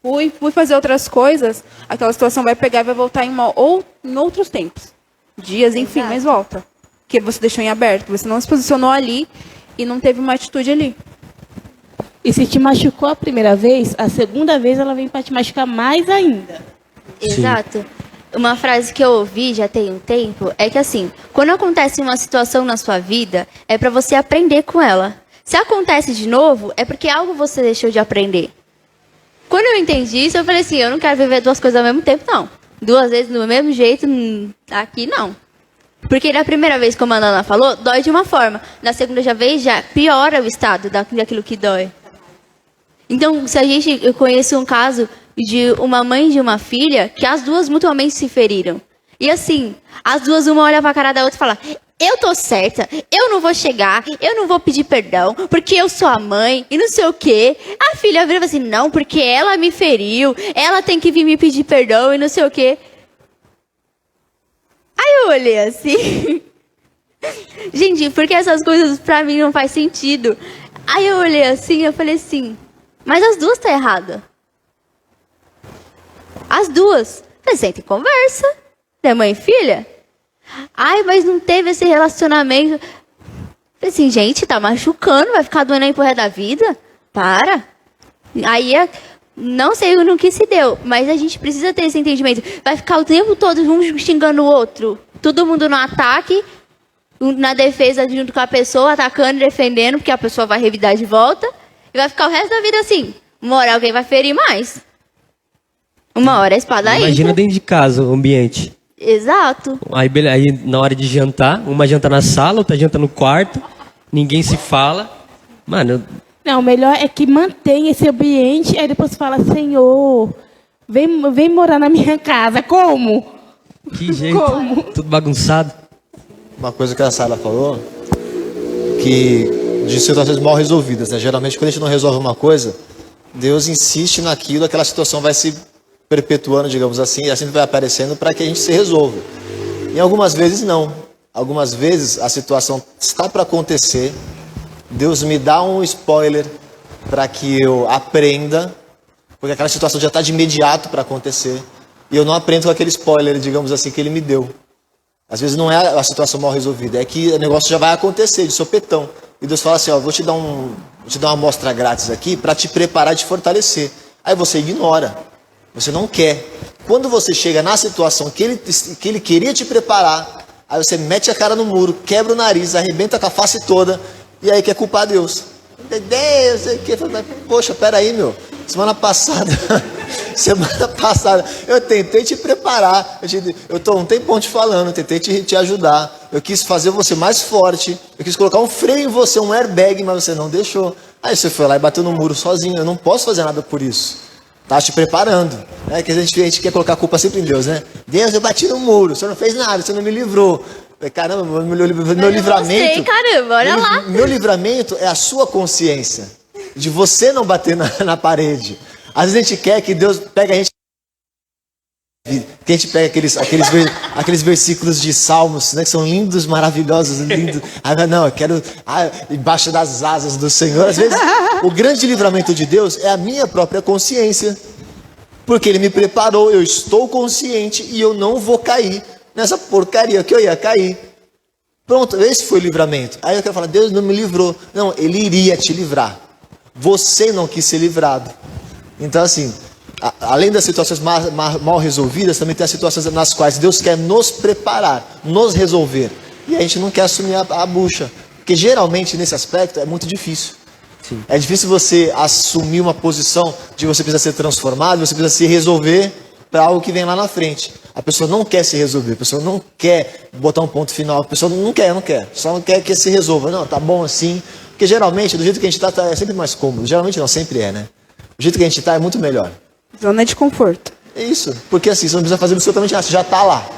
Fui fazer outras coisas, aquela situação vai pegar e vai voltar em outros tempos. Dias, enfim, Exato. mas volta. Porque você deixou em aberto. Você não se posicionou ali e não teve uma atitude ali. E se te machucou a primeira vez, a segunda vez ela vem para te machucar mais ainda. Exato. Uma frase que eu ouvi já tem um tempo é que assim, quando acontece uma situação na sua vida, é para você aprender com ela. Se acontece de novo, é porque algo você deixou de aprender. Quando eu entendi isso, eu falei assim: eu não quero viver duas coisas ao mesmo tempo, não. Duas vezes do mesmo jeito, aqui não. Porque na primeira vez, como a Nana falou, dói de uma forma. Na segunda vez, já piora o estado daquilo que dói. Então, eu conheço um caso de uma mãe e de uma filha que as duas mutuamente se feriram. E assim, as duas, uma olha pra cara da outra e fala: eu tô certa, eu não vou chegar, eu não vou pedir perdão, porque eu sou a mãe e não sei o quê. A filha vira assim: não, porque ela me feriu, ela tem que vir me pedir perdão e não sei o quê. Aí eu olhei assim. Gente, porque essas coisas pra mim não faz sentido. Aí eu olhei assim e eu falei assim: mas as duas tá errada. As duas. Falei, senta e conversa. É mãe e filha? Ai, mas não teve esse relacionamento. Falei assim, gente, tá machucando, vai ficar doendo aí pro resto da vida? Para. Aí, não sei no que se deu, mas a gente precisa ter esse entendimento. Vai ficar o tempo todo um xingando o outro. Todo mundo no ataque, na defesa junto com a pessoa, atacando e defendendo, porque a pessoa vai revidar de volta. E vai ficar o resto da vida assim. Uma hora alguém vai ferir mais. Uma hora a espada aí. Imagina dentro de casa o ambiente. Exato. Aí na hora de jantar, uma janta na sala, outra janta no quarto, ninguém se fala. Mano... Não, o melhor é que mantenha esse ambiente, aí depois fala: Senhor, vem morar na minha casa. Como? Que jeito. Como? Tudo bagunçado. Uma coisa que a Sara falou, que de situações mal resolvidas, né? Geralmente quando a gente não resolve uma coisa, Deus insiste naquilo, aquela situação vai se perpetuando, digamos assim, e assim vai aparecendo para que a gente se resolva. E algumas vezes não. Algumas vezes a situação está para acontecer, Deus me dá um spoiler para que eu aprenda, porque aquela situação já está de imediato para acontecer, e eu não aprendo com aquele spoiler, digamos assim, que Ele me deu. Às vezes não é a situação mal resolvida, é que o negócio já vai acontecer, de sopetão. E Deus fala assim, ó, vou te dar uma amostra grátis aqui para te preparar e te fortalecer. Aí você ignora, você não quer. Quando você chega na situação que ele queria te preparar, aí você mete a cara no muro, quebra o nariz, arrebenta com a face toda, e aí quer culpar Deus. Deus, sei que. Poxa, peraí, meu. Semana passada, eu tentei te preparar. Eu estou um tempão te falando, tentei te ajudar. Eu quis fazer você mais forte. Eu quis colocar um freio em você, um airbag, mas você não deixou. Aí você foi lá e bateu no muro sozinho. Eu não posso fazer nada por isso. Tá te preparando. É que a gente quer colocar a culpa sempre em Deus, né? Deus, eu bati no muro, você não fez nada, você não me livrou. Caramba, meu livramento. Sei, caramba, olha lá. Meu livramento é a sua consciência de você não bater na parede. Às vezes a gente quer que Deus pegue a gente. Que a gente pega aqueles versículos de Salmos, né, que são lindos, maravilhosos, lindos. Não, eu quero embaixo das asas do Senhor. Às vezes, o grande livramento de Deus é a minha própria consciência. Porque Ele me preparou, eu estou consciente e eu não vou cair nessa porcaria que eu ia cair. Pronto, esse foi o livramento. Aí eu quero falar, Deus não me livrou. Não, Ele iria te livrar. Você não quis ser livrado. Então assim, além das situações mal resolvidas, também tem as situações nas quais Deus quer nos preparar, nos resolver. E a gente não quer assumir a bucha. Porque geralmente nesse aspecto é muito difícil. Sim. É difícil você assumir uma posição de você precisa ser transformado, você precisa se resolver para algo que vem lá na frente. A pessoa não quer se resolver, a pessoa não quer botar um ponto final, a pessoa não quer, só não quer que se resolva. Não, tá bom assim. Porque geralmente, do jeito que a gente está, é sempre mais cômodo. Geralmente não, sempre é, né? O jeito que a gente está é muito melhor. Zona de conforto. É isso. Porque assim, você não precisa fazer absolutamente nada, você já está lá.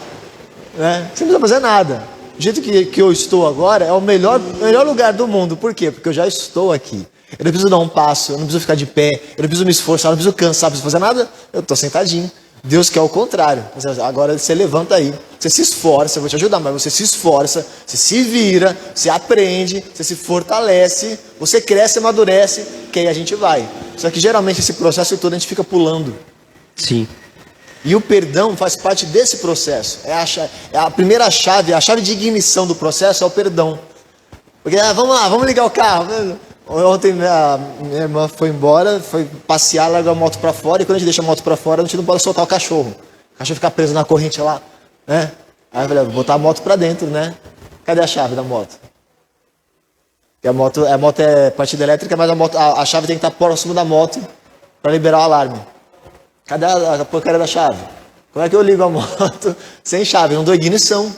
Né? Você não precisa fazer nada. O jeito que eu estou agora é o melhor lugar do mundo. Por quê? Porque eu já estou aqui. Eu não preciso dar um passo, eu não preciso ficar de pé, eu não preciso me esforçar, eu não preciso cansar, não preciso fazer nada. Eu estou sentadinho. Deus quer o contrário. Agora você levanta aí, você se esforça, eu vou te ajudar, mas você se esforça, você se vira, você aprende, você se fortalece, você cresce, amadurece, que aí a gente vai. Só que geralmente esse processo todo a gente fica pulando. Sim. E o perdão faz parte desse processo. É a primeira chave, a chave de ignição do processo é o perdão. Porque vamos lá, vamos ligar o carro. Ontem minha irmã foi embora, foi passear, largou a moto para fora, e quando a gente deixa a moto para fora, a gente não pode soltar o cachorro. O cachorro fica preso na corrente lá, né? Aí eu falei, vou botar a moto para dentro, né? Cadê a chave da moto? Porque a moto é partida elétrica, mas a chave tem que estar próximo da moto para liberar o alarme. Cadê a porcaria da chave? Como é que eu ligo a moto sem chave? Eu não dou ignição.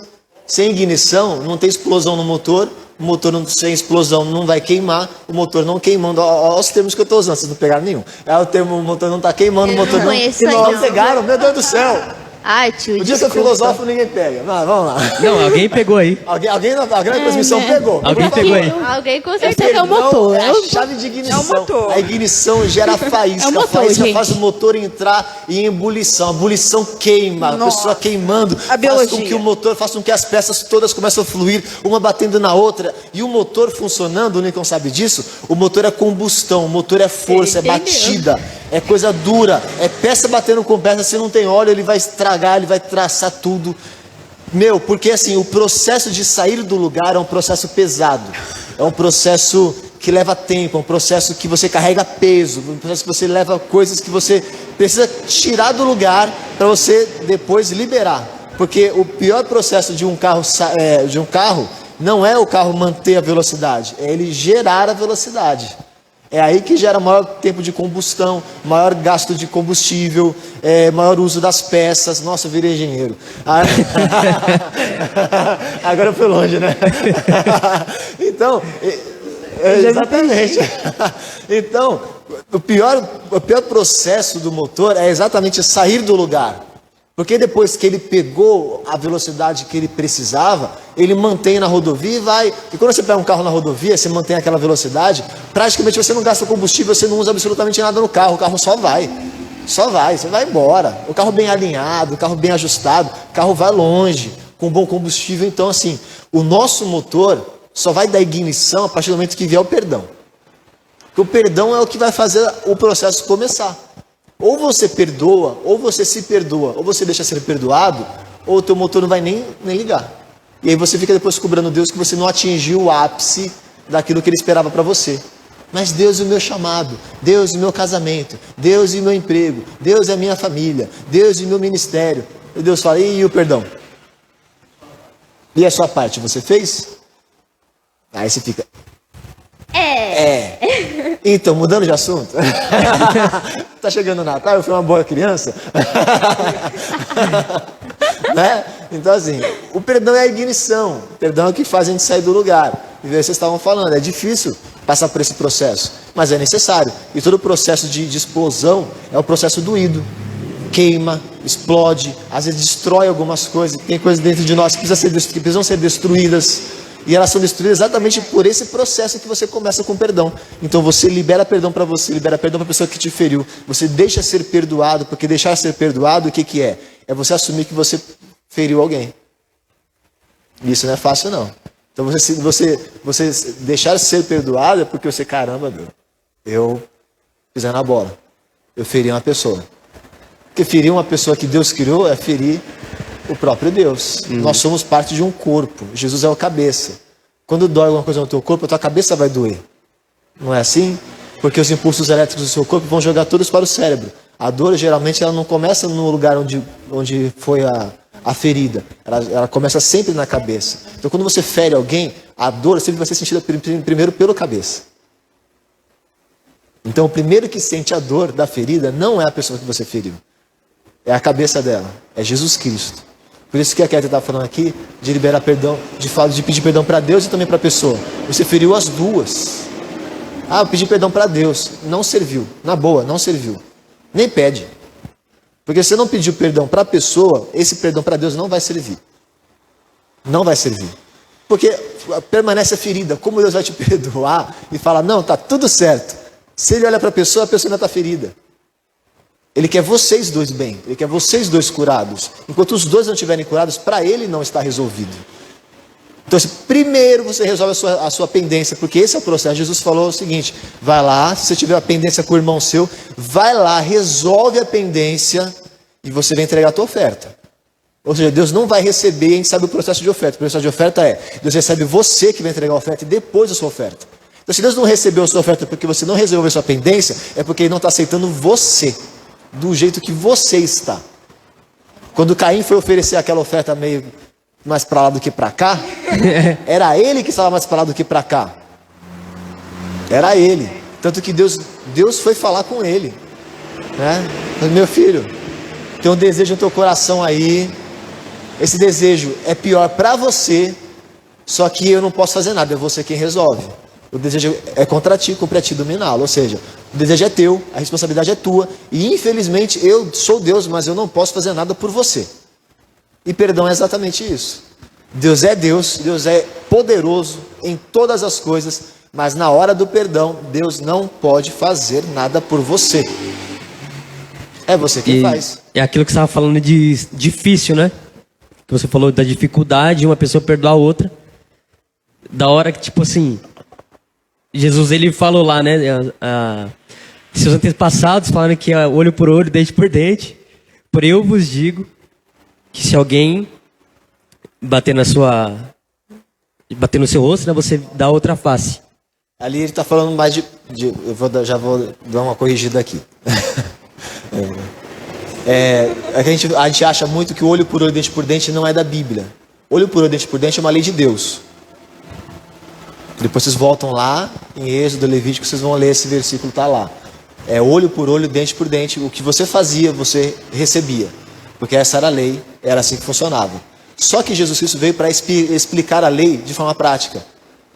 Sem ignição, não tem explosão no motor. O motor sem explosão não vai queimar. O motor não queimando. Olha os termos que eu estou usando, vocês não pegaram nenhum. É o termo, o motor não está queimando, o Eu motor não não... conheço Se aí, não não. pegaram, meu Deus do céu. Ai, tio, O dia que eu desculpa. filosofo, ninguém pega. Mas, vamos lá. Não, alguém pegou aí. Alguém na transmissão pegou. Alguém pegou aí. Alguém com Certeza certeza. é o motor. É a chave de ignição. É o motor. A ignição gera faísca. É o motor, a faísca gente. faz o motor entrar em ebulição. A ebulição queima. A pessoa queimando. A Faz biologia. com que o motor, faz com que as peças todas comecem a fluir, uma batendo na outra. E o motor funcionando, o Lincoln sabe disso, o motor é combustão, o motor é força, é batida, é coisa dura, é peça batendo com peça. Se não tem óleo, ele vai estragar, ele vai traçar tudo. Meu, porque assim, o processo de sair do lugar é um processo pesado. É um processo que leva tempo, é um processo que você carrega peso, um processo que você leva coisas que você precisa tirar do lugar para você depois liberar. Porque o pior processo de um carro não é o carro manter a velocidade, é ele gerar a velocidade. É aí que gera maior tempo de combustão, maior gasto de combustível, maior uso das peças. Nossa, eu virei engenheiro. Agora foi longe, né? Então, exatamente. Então, o pior processo do motor é exatamente sair do lugar. Porque depois que ele pegou a velocidade que ele precisava, ele mantém na rodovia e vai. E quando você pega um carro na rodovia, você mantém aquela velocidade, praticamente você não gasta combustível, você não usa absolutamente nada no carro, o carro só vai. Só vai, você vai embora. O carro bem alinhado, o carro bem ajustado, o carro vai longe, com bom combustível. Então, assim, o nosso motor só vai dar ignição a partir do momento que vier o perdão. Porque o perdão é o que vai fazer o processo começar. Ou você perdoa, ou você se perdoa, ou você deixa ser perdoado, ou o teu motor não vai nem ligar. E aí você fica depois cobrando Deus que você não atingiu o ápice daquilo que Ele esperava para você. Mas Deus é o meu chamado, Deus é o meu casamento, Deus é o meu emprego, Deus é a minha família, Deus é o meu ministério. E Deus fala, e o perdão? E a sua parte, você fez? Aí você fica... Então, mudando de assunto. Tá chegando o Natal, eu fui uma boa criança. Né? Então, assim, o perdão é a ignição. O perdão é o que faz a gente sair do lugar. E vocês estavam falando, é difícil passar por esse processo, mas é necessário. E todo o processo de explosão é o processo doído. Queima, explode, às vezes destrói algumas coisas. Tem coisas dentro de nós que precisam ser destruídas. E elas são destruídas exatamente por esse processo que você começa com perdão. Então você libera perdão para você, libera perdão para a pessoa que te feriu. Você deixa ser perdoado, porque deixar ser perdoado, o que é? É você assumir que você feriu alguém. Isso não é fácil, não. Então você deixar ser perdoado é porque você, caramba, meu, eu pisei na bola. Eu feri uma pessoa. Porque ferir uma pessoa que Deus criou é ferir o próprio Deus. Nós somos parte de um corpo. Jesus é o cabeça. Quando dói alguma coisa no teu corpo, a tua cabeça vai doer. Não é assim? Porque os impulsos elétricos do seu corpo vão jogar todos para o cérebro. A dor, geralmente, ela não começa no lugar onde foi a ferida. Ela começa sempre na cabeça. Então, quando você fere alguém, a dor sempre vai ser sentida primeiro pelo cabeça. Então, o primeiro que sente a dor da ferida não é a pessoa que você feriu. É a cabeça dela. É Jesus Cristo. Por isso que a Kétia está falando aqui de liberar perdão, de pedir perdão para Deus e também para a pessoa. Você feriu as duas. Eu pedi perdão para Deus. Não serviu. Na boa, não serviu. Nem pede. Porque se você não pediu perdão para a pessoa, esse perdão para Deus não vai servir. Não vai servir. Porque permanece a ferida. Como Deus vai te perdoar e falar, não, tá tudo certo. Se Ele olha para a pessoa ainda está ferida. Ele quer vocês dois bem, Ele quer vocês dois curados. Enquanto os dois não estiverem curados, para Ele não está resolvido. Então, primeiro você resolve a sua pendência, porque esse é o processo. Jesus falou o seguinte, vai lá, se você tiver uma pendência com o irmão seu, vai lá, resolve a pendência e você vai entregar a tua oferta. Ou seja, Deus não vai receber, a gente sabe o processo de oferta. O processo de oferta é, Deus recebe você que vai entregar a oferta e depois a sua oferta. Então, se Deus não recebeu a sua oferta porque você não resolveu a sua pendência, é porque Ele não está aceitando você. Do jeito que você está. Quando Caim foi oferecer aquela oferta meio mais para lá do que para cá, era ele que estava mais para lá do que para cá. Era ele. Tanto que Deus foi falar com ele. Né? Meu filho, tem um desejo no teu coração aí. esse desejo é pior para você, só que eu não posso fazer nada, é você quem resolve. O desejo é contra ti, cumpre a ti dominá-lo. Ou seja, o desejo é teu, a responsabilidade é tua. E infelizmente eu sou Deus, mas eu não posso fazer nada por você. E perdão é exatamente isso. Deus é poderoso em todas as coisas, mas na hora do perdão, Deus não pode fazer nada por você. É você quem faz. É aquilo que você estava falando de difícil, né? Que você falou da dificuldade de uma pessoa perdoar a outra. Da hora que, tipo assim, Jesus, ele falou lá, né? Seus antepassados falaram que é olho por olho, dente por dente. Porém, eu vos digo que se alguém bater no seu rosto, né, você dá outra face. Ali ele está falando mais já vou dar uma corrigida aqui. Que a gente acha muito que o olho por olho, dente por dente não é da Bíblia. Olho por olho, dente por dente é uma lei de Deus. Depois vocês voltam lá em Êxodo, Levítico, vocês vão ler esse versículo, está lá. É olho por olho, dente por dente. O que você fazia, você recebia. Porque essa era a lei, era assim que funcionava. Só que Jesus Cristo veio para explicar a lei de forma prática.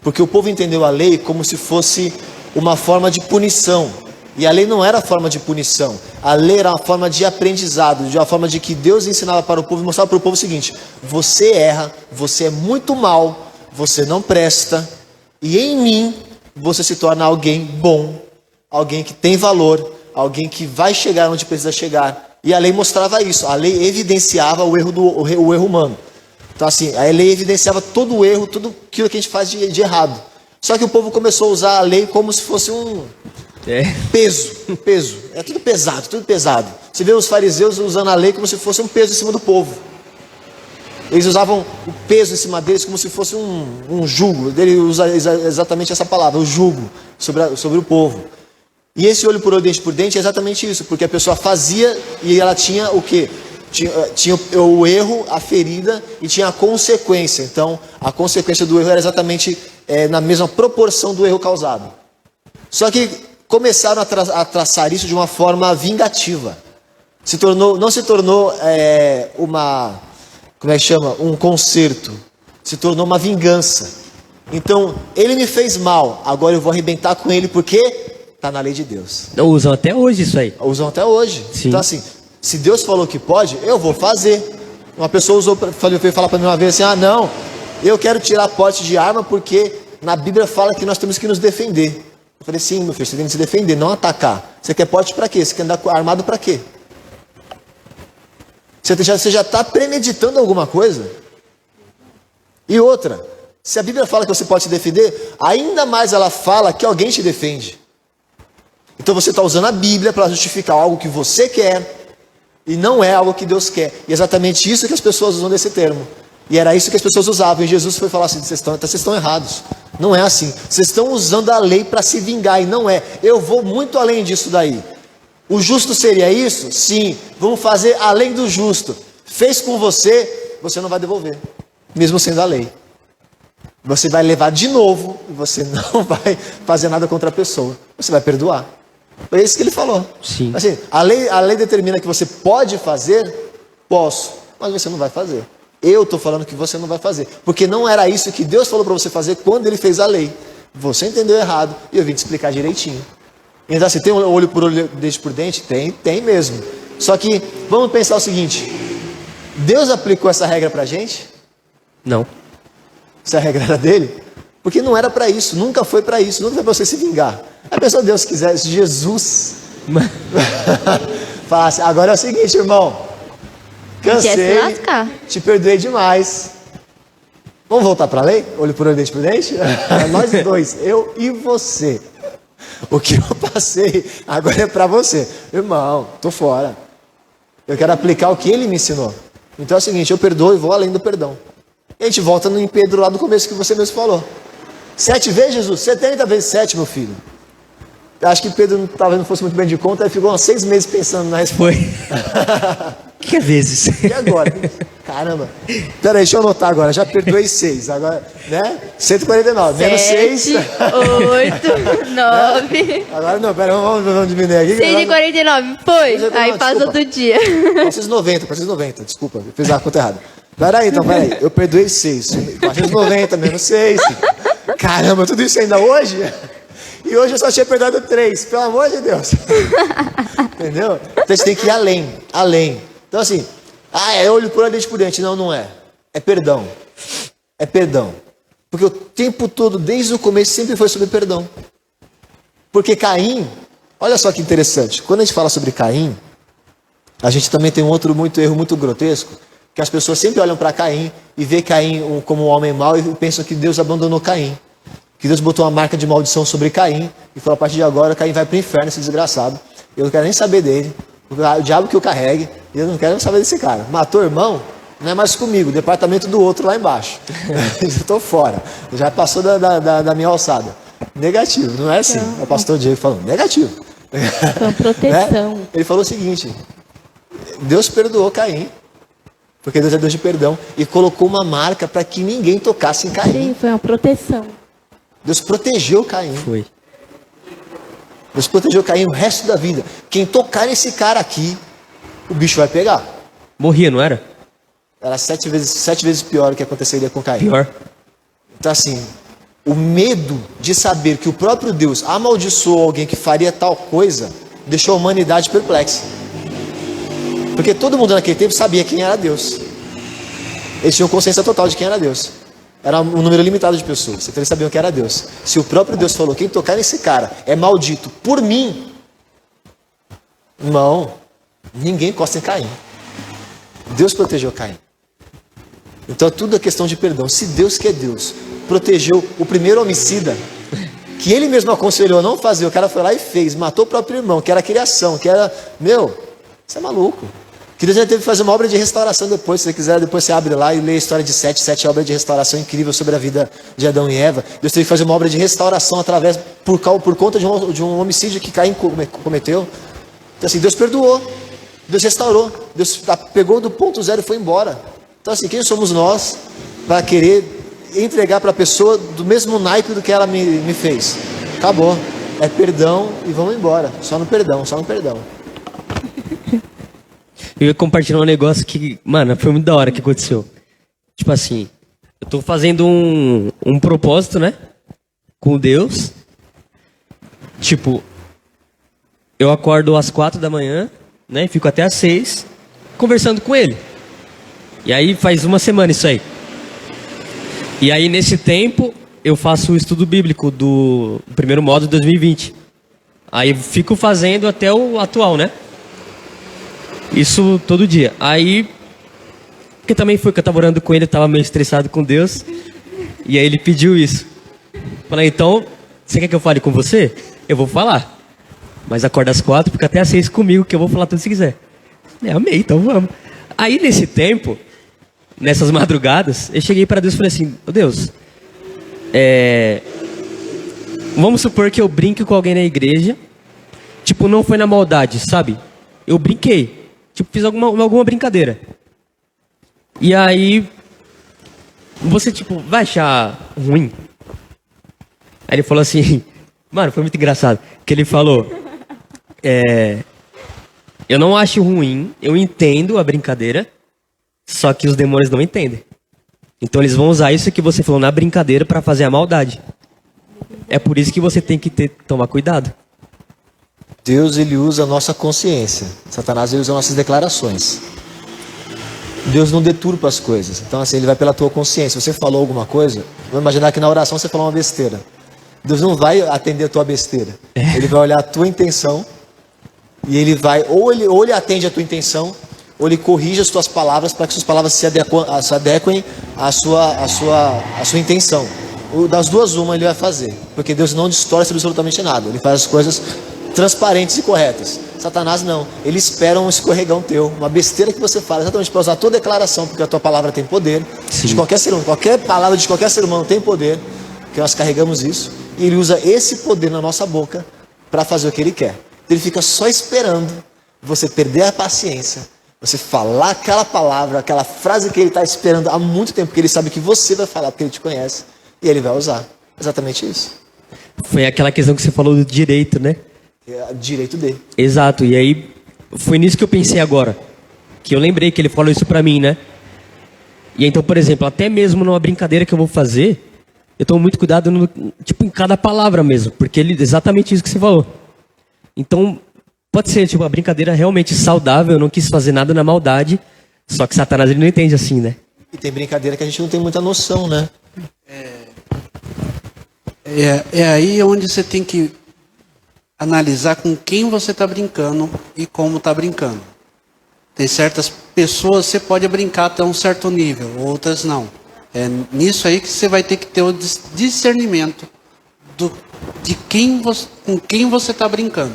Porque o povo entendeu a lei como se fosse uma forma de punição. E a lei não era forma de punição. A lei era uma forma de aprendizado, de uma forma de que Deus ensinava para o povo e mostrava para o povo o seguinte: você erra, você é muito mal, você não presta, e em mim você se torna alguém bom, alguém que tem valor, alguém que vai chegar onde precisa chegar. E a lei mostrava isso, a lei evidenciava o erro humano. Então assim, a lei evidenciava todo o erro, tudo aquilo que a gente faz de errado. Só que o povo começou a usar a lei como se fosse um peso. É tudo pesado. Você vê os fariseus usando a lei como se fosse um peso em cima do povo. Eles usavam o peso em cima deles como se fosse um jugo. Ele usa exatamente essa palavra, o jugo, sobre o povo. E esse olho por olho, dente por dente é exatamente isso, porque a pessoa fazia e ela tinha o quê? Tinha o erro, a ferida e tinha a consequência. Então, a consequência do erro era exatamente na mesma proporção do erro causado. Só que começaram a traçar isso de uma forma vingativa. Não se tornou um conserto. Se tornou uma vingança. Então, ele me fez mal, agora eu vou arrebentar com ele porque está na lei de Deus. Usam até hoje isso aí. Usam até hoje. Sim. Então assim, se Deus falou que pode, eu vou fazer. Uma pessoa veio falar para mim uma vez assim: não, eu quero tirar porte de arma porque na Bíblia fala que nós temos que nos defender. Eu falei: sim, meu filho, você tem que se defender, não atacar. Você quer porte para quê? Você quer andar armado para quê? Você já está premeditando alguma coisa? E outra, se a Bíblia fala que você pode se defender, ainda mais ela fala que alguém te defende. Então você está usando a Bíblia para justificar algo que você quer e não é algo que Deus quer. E é exatamente isso que as pessoas usam desse termo. E era isso que as pessoas usavam. E Jesus foi falar assim: vocês estão errados. Não é assim. Vocês estão usando a lei para se vingar. E não é. Eu vou muito além disso daí. O justo seria isso? Sim. Vamos fazer além do justo. Fez com você, você não vai devolver. Mesmo sendo a lei. Você vai levar de novo e você não vai fazer nada contra a pessoa. Você vai perdoar. Foi isso que ele falou. Sim. Assim, a lei determina que você pode fazer, posso, mas você não vai fazer. Eu estou falando que você não vai fazer. Porque não era isso que Deus falou para você fazer quando ele fez a lei. Você entendeu errado e eu vim te explicar direitinho. Então assim, tem olho por olho, dente por dente? Tem mesmo. Só que vamos pensar o seguinte: Deus aplicou essa regra para a gente? Não. Se a regra era dele? Porque não era para isso, nunca foi para isso, nunca foi para você se vingar. A pessoa, Deus quiser, se Jesus falasse: agora é o seguinte, irmão, cansei, te perdoei demais. Vamos voltar para a lei? Olho por olho, dente por dente? Nós dois, eu e você. O que eu passei agora é para você. Irmão, tô fora. Eu quero aplicar o que ele me ensinou. Então é o seguinte: eu perdoo e vou além do perdão. E a gente volta em Pedro lá do começo que você mesmo falou. 7 vezes, Jesus? 70 vezes 7, meu filho. Eu acho que Pedro talvez não fosse muito bem de conta, ele ficou uns 6 meses pensando na resposta. Foi. Que vezes? E agora? Caramba. Peraí, deixa eu anotar agora. Já perdoei 6. Agora, né? 149. Menos 6. 8, 9. Agora não, peraí, vamos diminuir aqui. 149, foi. Aí faz outro dia. 490, desculpa. Eu fiz a conta errada. Peraí, eu perdoei 6. 490 menos 6. Caramba, tudo isso ainda hoje? E hoje eu só tinha perdoado 3, pelo amor de Deus. Entendeu? Então a gente tem que ir além. Então assim, é olho por olho, dente por dente. Não, não é. É perdão. É perdão. Porque o tempo todo, desde o começo, sempre foi sobre perdão. Porque Caim, olha só que interessante, quando a gente fala sobre Caim, a gente também tem um outro erro muito grotesco, que as pessoas sempre olham para Caim e vê Caim como um homem mau e pensam que Deus abandonou Caim. Que Deus botou uma marca de maldição sobre Caim e falou, a partir de agora, Caim vai para o inferno, esse desgraçado. Eu não quero nem saber dele, o diabo que o carregue, e eu não quero saber desse cara. Matou o irmão? Não é mais comigo, o departamento do outro lá embaixo. Eu estou fora, já passou da minha alçada. Negativo, não é assim. O pastor Diego falou, negativo. Foi uma proteção. Né? Ele falou o seguinte, Deus perdoou Caim, porque Deus é Deus de perdão, e colocou uma marca para que ninguém tocasse em Caim. Sim, foi uma proteção. Deus protegeu Caim. Foi. Deus protegeu Caim o resto da vida. Quem tocar nesse cara aqui, o bicho vai pegar. Morria, não era? Era 7 vezes pior o que aconteceria com Caim. Pior. Então assim, o medo de saber que o próprio Deus amaldiçoou alguém que faria tal coisa, deixou a humanidade perplexa. Porque todo mundo naquele tempo sabia quem era Deus. Eles tinham consciência total de quem era Deus. Era um número limitado de pessoas, então eles sabiam que era Deus. Se o próprio Deus falou, quem tocar nesse cara é maldito por mim, não, ninguém encosta em Caim. Deus protegeu Caim. Então tudo é questão de perdão. Se Deus, que é Deus, protegeu o primeiro homicida, que ele mesmo aconselhou a não fazer, o cara foi lá e fez, matou o próprio irmão, que era criação, que era, você é maluco. Que Deus já teve que fazer uma obra de restauração depois, se você quiser, depois você abre lá e lê a história de Sete obras de restauração incrível sobre a vida de Adão e Eva. Deus teve que fazer uma obra de restauração por conta de um homicídio que Caim cometeu. Então assim, Deus perdoou, Deus restaurou, Deus pegou do ponto zero e foi embora. Então assim, quem somos nós para querer entregar para a pessoa do mesmo naipe do que ela me fez? Acabou, é perdão e vamos embora, só no perdão. Eu ia compartilhar um negócio que, mano, foi muito da hora que aconteceu. Tipo assim, eu tô fazendo um propósito, né? Com Deus. Tipo, eu acordo às 4 da manhã, né? E fico até às 6, conversando com ele. E aí faz uma semana isso aí. E aí nesse tempo, eu faço o estudo bíblico do primeiro módulo de 2020. Aí eu fico fazendo até o atual, né? Isso todo dia. Aí, porque também foi que eu tava orando com ele, eu tava meio estressado com Deus. E aí ele pediu isso. Falei, então, você quer que eu fale com você? Eu vou falar. Mas acorda às 4, fica até às 6 comigo, que eu vou falar tudo se quiser. Amei, então vamos. Aí nesse tempo, nessas madrugadas, eu cheguei para Deus e falei assim, Deus, vamos supor que eu brinque com alguém na igreja. Tipo, não foi na maldade, sabe? Eu brinquei. Tipo, fiz alguma brincadeira. E aí, você, tipo, vai achar ruim? Aí ele falou assim, mano, foi muito engraçado. Que ele falou, eu não acho ruim, eu entendo a brincadeira, só que os demônios não entendem. Então eles vão usar isso que você falou na brincadeira pra fazer a maldade. É por isso que você tem que tomar cuidado. Deus, ele usa a nossa consciência. Satanás, ele usa nossas declarações. Deus não deturpa as coisas. Então, assim, ele vai pela tua consciência. Você falou alguma coisa, vamos imaginar que na oração você falou uma besteira. Deus não vai atender a tua besteira. Ele vai olhar a tua intenção e ele vai, ou ele atende a tua intenção, ou ele corrige as tuas palavras para que suas palavras se adequem à sua intenção. Das duas, uma ele vai fazer. Porque Deus não distorce absolutamente nada. Ele faz as coisas transparentes e corretas. Satanás não, ele espera um escorregão teu, uma besteira que você fala, exatamente para usar a tua declaração, porque a tua palavra tem poder. Sim. De qualquer ser humano, qualquer palavra de qualquer ser humano tem poder, que nós carregamos isso, e ele usa esse poder na nossa boca para fazer o que ele quer. Ele fica só esperando você perder a paciência, você falar aquela palavra, aquela frase que ele está esperando há muito tempo, porque ele sabe que você vai falar, porque ele te conhece, e ele vai usar. Exatamente isso. Foi aquela questão que você falou do direito, né? Direito dele. Exato, e aí foi nisso que eu pensei agora. Que eu lembrei que ele falou isso pra mim, né? E então, por exemplo, até mesmo numa brincadeira que eu vou fazer, eu tomo muito cuidado tipo, em cada palavra mesmo, porque exatamente isso que você falou. Então, pode ser tipo, uma brincadeira realmente saudável, eu não quis fazer nada na maldade, só que Satanás ele não entende assim, né? E tem brincadeira que a gente não tem muita noção, né? É aí onde você tem que analisar com quem você está brincando e como está brincando. Tem certas pessoas que você pode brincar até um certo nível, outras não. É nisso aí que você vai ter que ter o discernimento de com quem você está brincando.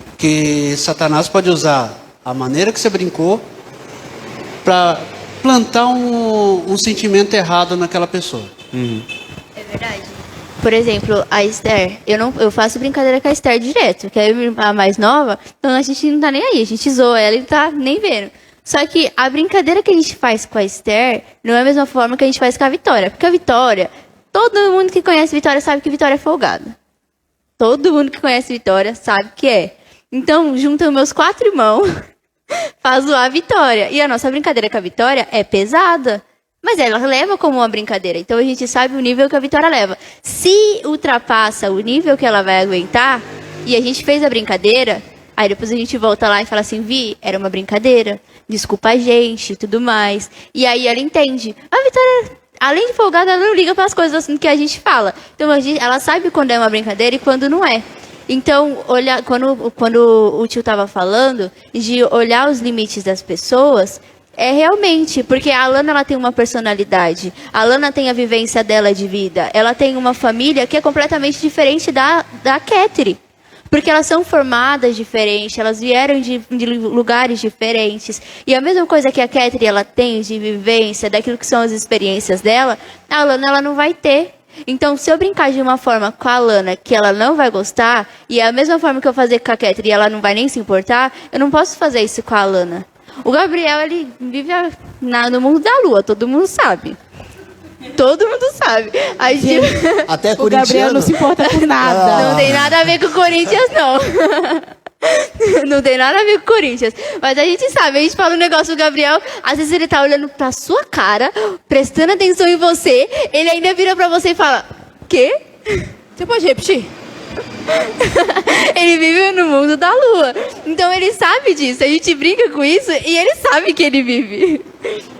Porque Satanás pode usar a maneira que você brincou para plantar um sentimento errado naquela pessoa. É verdade. Por exemplo, a Esther, eu faço brincadeira com a Esther direto, que é a mais nova, então a gente não tá nem aí, a gente zoa ela e não tá nem vendo. Só que a brincadeira que a gente faz com a Esther não é a mesma forma que a gente faz com a Vitória. Porque a Vitória, todo mundo que conhece a Vitória sabe que a Vitória é folgada. Todo mundo que conhece a Vitória sabe que é. Então, juntam meus 4 irmãos, faz zoar a Vitória. E a nossa brincadeira com a Vitória é pesada. Mas ela leva como uma brincadeira. Então a gente sabe o nível que a Vitória leva. Se ultrapassa o nível que ela vai aguentar, e a gente fez a brincadeira, aí depois a gente volta lá e fala assim, Vi, era uma brincadeira. Desculpa a gente e tudo mais. E aí ela entende. A Vitória, além de folgada, ela não liga para as coisas assim que a gente fala. Então ela sabe quando é uma brincadeira e quando não é. Então, quando o tio estava falando de olhar os limites das pessoas, é realmente, porque a Alana ela tem uma personalidade, a Alana tem a vivência dela de vida, ela tem uma família que é completamente diferente da Catherine. Porque elas são formadas diferentes, elas vieram de lugares diferentes. E a mesma coisa que a Catherine ela tem de vivência, daquilo que são as experiências dela, a Alana ela não vai ter. Então, se eu brincar de uma forma com a Alana que ela não vai gostar, e é a mesma forma que eu fazer com a Catherine e ela não vai nem se importar, eu não posso fazer isso com a Alana. O Gabriel, ele vive no mundo da lua, todo mundo sabe. Todo mundo sabe. A gente... Até O Gabriel não se importa com nada. Não tem nada a ver com o Corinthians, não. Não tem nada a ver com o Corinthians. Mas a gente sabe, a gente fala um negócio do Gabriel, às vezes ele tá olhando pra sua cara, prestando atenção em você, ele ainda vira pra você e fala, quê? Você pode repetir? Ele vive no mundo da lua. Então ele sabe disso. A gente brinca com isso e ele sabe que ele vive.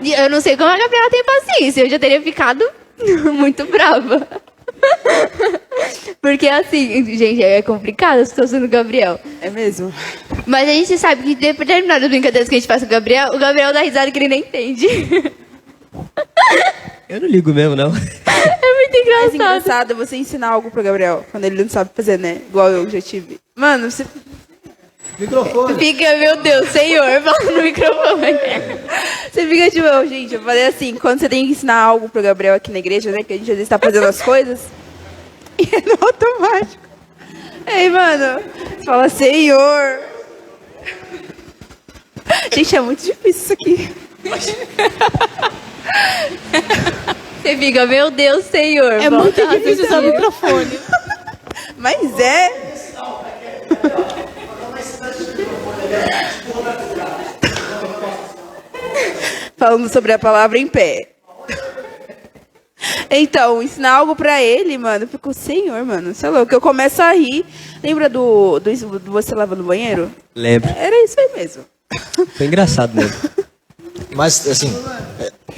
E eu não sei como a Gabriela tem paciência. Eu já teria ficado muito brava. Porque assim, gente, é complicado a situação do Gabriel. É mesmo? Mas a gente sabe que determinadas brincadeiras que a gente faz com o Gabriel dá risada que ele nem entende. Eu não ligo mesmo, não. É muito É engraçado. engraçado você ensinar algo pro Gabriel, quando ele não sabe fazer, né? Igual eu já tive. Mano, você Microfone. Fica, meu Deus, Senhor, fala no microfone. Você fica tipo, gente, eu falei assim, quando você tem que ensinar algo pro Gabriel aqui na igreja, né? Que a gente às vezes tá fazendo as coisas, e é no automático. Ei, mano, você fala, Senhor. Gente, é muito difícil isso aqui. Você fica, meu Deus, Senhor. É volta muito a difícil usar o raciocínio. microfone. Mas é. Falando sobre a palavra em pé. Então, ensinar algo pra ele, mano, ficou, Senhor, mano, você é louco. Eu começo a rir. Lembra do você lavando o banheiro? Lembro. Era isso aí mesmo. Foi engraçado mesmo. Mas, assim,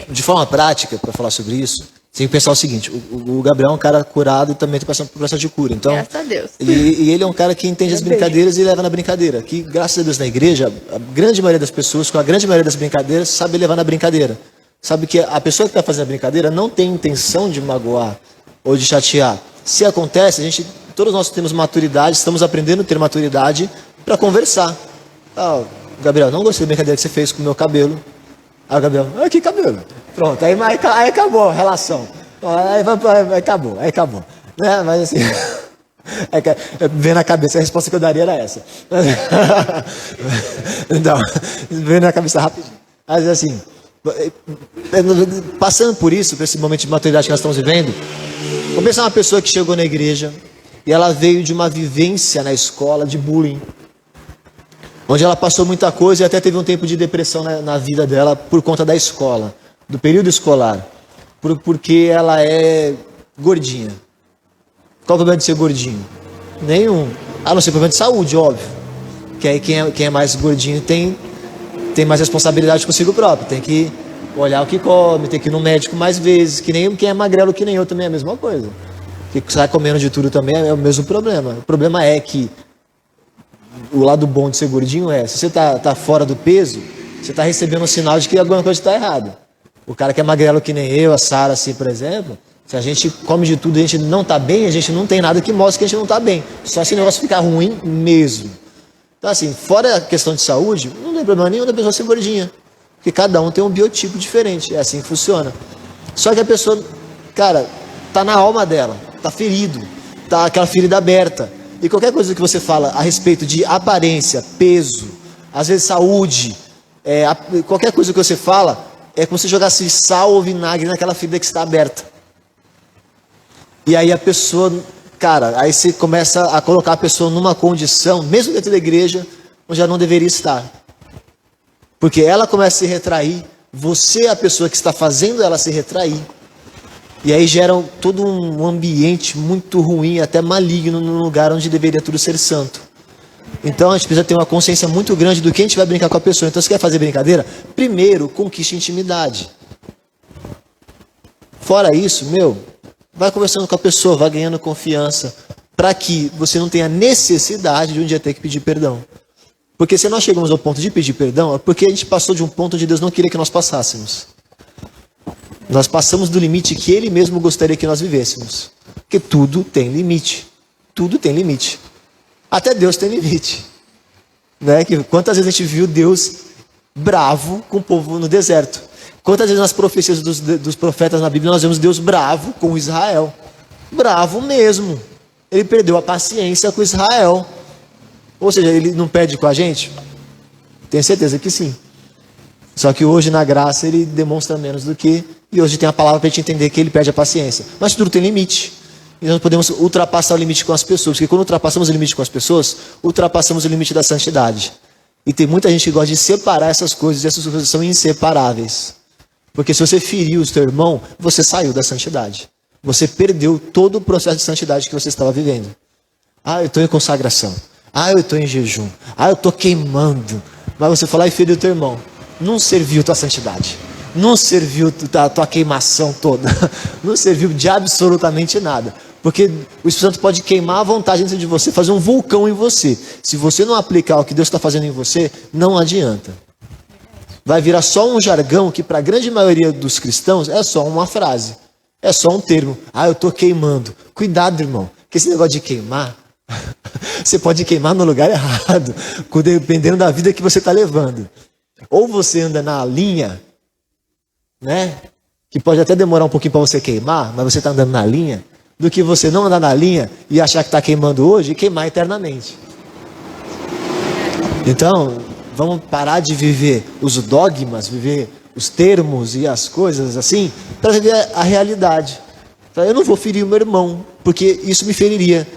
de forma prática, para falar sobre isso, tem que pensar o seguinte: o Gabriel é um cara curado e também está passando por processo de cura. Então, Graças a Deus. e ele é um cara que entende as brincadeiras e leva na brincadeira. Que, graças a Deus, na igreja, a grande maioria das pessoas, com a grande maioria das brincadeiras, sabe levar na brincadeira. Sabe que a pessoa que está fazendo a brincadeira não tem intenção de magoar ou de chatear. Se acontece, todos nós temos maturidade, estamos aprendendo a ter maturidade para conversar. Ah, Gabriel, não gostei da brincadeira que você fez com o meu cabelo. Aí o Gabriel, que cabelo? Pronto, aí acabou a relação. Aí acabou. Né? Mas assim, vem na cabeça, a resposta que eu daria era essa. Então, vem na cabeça rapidinho. Mas assim, passando por isso, por esse momento de maturidade que nós estamos vivendo, vamos pensar uma pessoa que chegou na igreja e ela veio de uma vivência na escola de bullying, onde ela passou muita coisa e até teve um tempo de depressão na vida dela por conta da escola. do período escolar, porque ela é gordinha. Qual o problema de ser gordinho? Nenhum. A não ser problema de saúde, óbvio. Que aí quem é mais gordinho tem mais responsabilidade consigo próprio. Tem que olhar o que come, tem que ir no médico mais vezes. Que nem quem é magrelo, que nem eu também é a mesma coisa. Que sai comendo de tudo também é o mesmo problema. O problema é que o lado bom de ser gordinho se você tá fora do peso, você está recebendo um sinal de que alguma coisa está errada. O cara que é magrelo que nem eu, a Sara, assim, por exemplo, se a gente come de tudo e a gente não está bem, a gente não tem nada que mostre que a gente não está bem. Só se o negócio ficar ruim mesmo. Então, assim, fora a questão de saúde, não tem problema nenhum da pessoa ser gordinha. Porque cada um tem um biotipo diferente. É assim que funciona. Só que a pessoa, cara, tá na alma dela, tá ferido, tá aquela ferida aberta. E qualquer coisa que você fala a respeito de aparência, peso, às vezes saúde, qualquer coisa que você fala, é como se jogasse sal ou vinagre naquela ferida que está aberta. E aí a pessoa, cara, aí você começa a colocar a pessoa numa condição, mesmo dentro da igreja, onde ela não deveria estar. Porque ela começa a se retrair, você é a pessoa que está fazendo ela se retrair. E aí gera todo um ambiente muito ruim, até maligno, no lugar onde deveria tudo ser santo. Então a gente precisa ter uma consciência muito grande do que a gente vai brincar com a pessoa. Então, se quer fazer brincadeira, primeiro conquiste intimidade. Fora isso, vai conversando com a pessoa, vai ganhando confiança, para que você não tenha necessidade de um dia ter que pedir perdão. Porque se nós chegamos ao ponto de pedir perdão, é porque a gente passou de um ponto onde Deus não queria que nós passássemos. Nós passamos do limite que Ele mesmo gostaria que nós vivêssemos. Porque tudo tem limite. Tudo tem limite. Até Deus tem limite. Né? Quantas vezes a gente viu Deus bravo com o povo no deserto? Quantas vezes nas profecias dos profetas na Bíblia nós vemos Deus bravo com Israel? Bravo mesmo. Ele perdeu a paciência com Israel. Ou seja, ele não perde com a gente? Tenho certeza que sim. Só que hoje na graça ele demonstra menos do que... E hoje tem a palavra para a gente entender que ele perde a paciência. Mas tudo tem limite. E nós podemos ultrapassar o limite com as pessoas. Porque quando ultrapassamos o limite com as pessoas, ultrapassamos o limite da santidade. E tem muita gente que gosta de separar essas coisas. E essas coisas são inseparáveis. Porque se você feriu o seu irmão, você saiu da santidade. Você perdeu todo o processo de santidade que você estava vivendo. Eu estou em consagração. Eu estou em jejum. Eu estou queimando. Mas você foi lá e feriu o teu irmão. Não serviu tua santidade. Não serviu a tua queimação toda. Não serviu de absolutamente nada. Porque o Espírito Santo pode queimar à vontade dentro de você, fazer um vulcão em você. Se você não aplicar o que Deus está fazendo em você, não adianta. Vai virar só um jargão que para a grande maioria dos cristãos é só uma frase. É só um termo. Eu estou queimando. Cuidado, irmão. Porque esse negócio de queimar, você pode queimar no lugar errado, dependendo da vida que você está levando. Ou você anda na linha, né? Que pode até demorar um pouquinho para você queimar, mas você está andando na linha, do que você não andar na linha e achar que está queimando hoje e queimar eternamente. Então, vamos parar de viver os dogmas, viver os termos e as coisas assim, para viver a realidade. Eu não vou ferir o meu irmão, porque isso me feriria.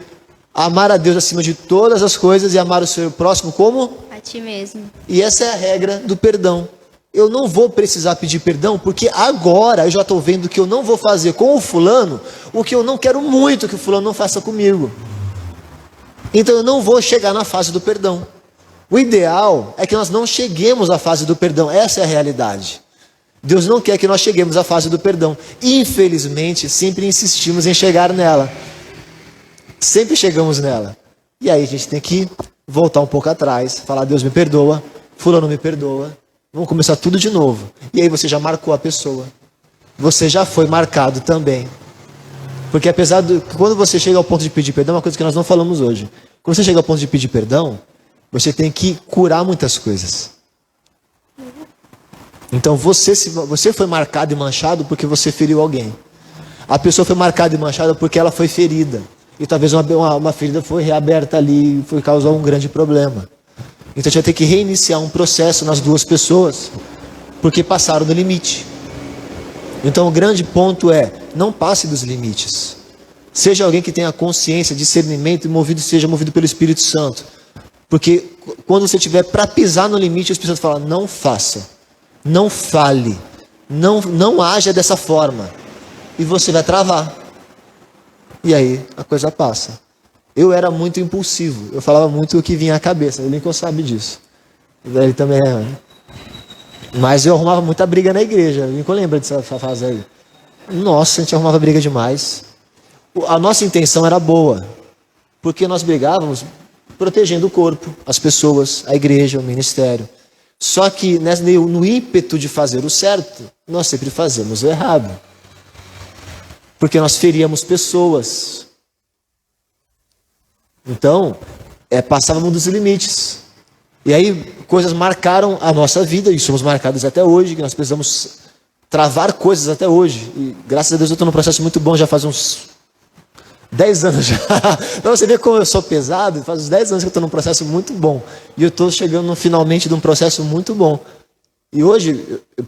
Amar a Deus acima de todas as coisas e amar o seu próximo como? A ti mesmo. E essa é a regra do perdão. Eu não vou precisar pedir perdão, porque agora eu já estou vendo que eu não vou fazer com o fulano o que eu não quero muito que o fulano não faça comigo. Então eu não vou chegar na fase do perdão. O ideal é que nós não cheguemos à fase do perdão. Essa é a realidade. Deus não quer que nós cheguemos à fase do perdão. Infelizmente, sempre insistimos em chegar nela. Sempre chegamos nela. E aí a gente tem que voltar um pouco atrás, falar: Deus me perdoa, fulano me perdoa. Vamos começar tudo de novo. E aí você já marcou a pessoa. Você já foi marcado também. Porque apesar de... Quando você chega ao ponto de pedir perdão, é uma coisa que nós não falamos hoje. Quando você chega ao ponto de pedir perdão, você tem que curar muitas coisas. Então você foi marcado e manchado porque você feriu alguém. A pessoa foi marcada e manchada porque ela foi ferida. E talvez uma ferida foi reaberta ali e foi causar um grande problema. Então a gente vai ter que reiniciar um processo nas duas pessoas, porque passaram do limite. Então o grande ponto é: não passe dos limites. Seja alguém que tenha consciência, discernimento e seja movido pelo Espírito Santo. Porque quando você estiver para pisar no limite, o Espírito Santo fala: não faça, não fale, Não haja dessa forma. E você vai travar. E aí a coisa passa. Eu era muito impulsivo. Eu falava muito o que vinha à cabeça. O Lincoln sabe disso. Ele também é. Mas eu arrumava muita briga na igreja. O Lincoln lembra dessa fase aí. Nossa, a gente arrumava briga demais. A nossa intenção era boa. Porque nós brigávamos protegendo o corpo, as pessoas, a igreja, o ministério. Só que no ímpeto de fazer o certo, nós sempre fazemos o errado. Porque nós feríamos pessoas. Então, passávamos dos limites. E aí, coisas marcaram a nossa vida, e somos marcados até hoje, que nós precisamos travar coisas até hoje. E graças a Deus eu estou num processo muito bom, já faz uns 10 anos já. Para você ver como eu sou pesado, faz uns 10 anos que eu estou num processo muito bom. E eu estou chegando finalmente de um processo muito bom. E hoje, eu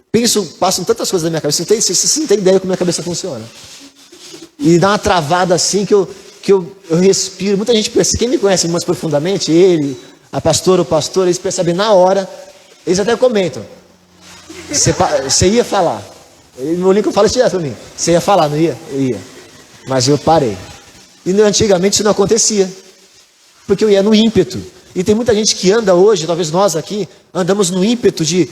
passam tantas coisas na minha cabeça, você não tem ideia como a minha cabeça funciona. E dá uma travada assim que eu respiro. Muita gente percebe, quem me conhece mais profundamente, ele, a pastora, o pastor, eles percebem na hora, eles até comentam. Você ia falar. O Lincoln fala isso direto para mim. Você ia falar, não ia? Eu ia. Mas eu parei. E antigamente isso não acontecia. Porque eu ia no ímpeto. E tem muita gente que anda hoje, talvez nós aqui, andamos no ímpeto de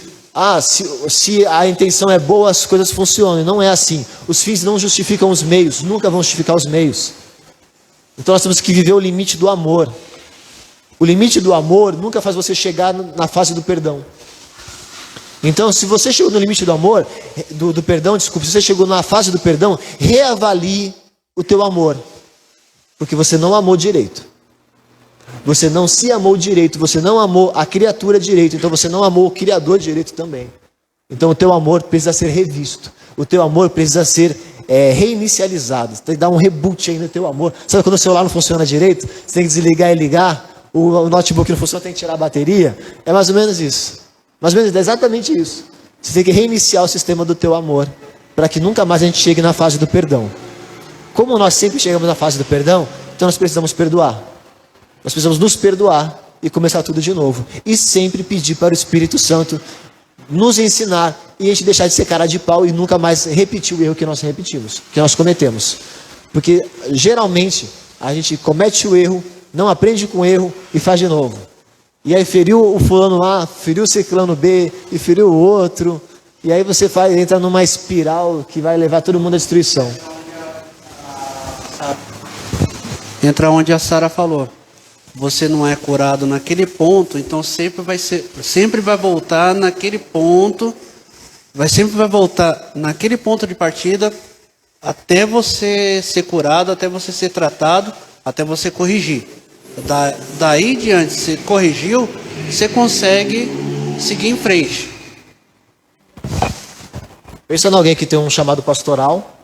se a intenção é boa, as coisas funcionam. E não é assim. Os fins não justificam os meios, nunca vão justificar os meios. Então nós temos que viver o limite do amor. O limite do amor nunca faz você chegar na fase do perdão. Então, se você chegou no limite do amor, do perdão, desculpe, se você chegou na fase do perdão, reavalie o teu amor. Porque você não amou direito. Você não se amou direito, você não amou a criatura direito, então você não amou o Criador direito também. Então o teu amor precisa ser revisto, o teu amor precisa ser reinicializado, você tem que dar um reboot aí no teu amor. Sabe quando o celular não funciona direito, você tem que desligar e ligar, o notebook não funciona, tem que tirar a bateria? É mais ou menos isso, mais ou menos é exatamente isso. Você tem que reiniciar o sistema do teu amor, para que nunca mais a gente chegue na fase do perdão. Como nós sempre chegamos na fase do perdão, então nós precisamos perdoar. Nós precisamos nos perdoar e começar tudo de novo. E sempre pedir para o Espírito Santo nos ensinar e a gente deixar de ser cara de pau e nunca mais repetir o erro que nós cometemos. Porque geralmente a gente comete o erro, não aprende com o erro e faz de novo. E aí feriu o fulano A, feriu o ciclano B e feriu o outro. E aí você entra numa espiral que vai levar todo mundo à destruição. Entra onde a Sara falou. Você não é curado naquele ponto, então sempre vai voltar naquele ponto, sempre vai voltar naquele ponto de partida até você ser curado, até você ser tratado, até você corrigir. Daí em diante, você corrigiu, você consegue seguir em frente. Pensa em alguém que tem um chamado pastoral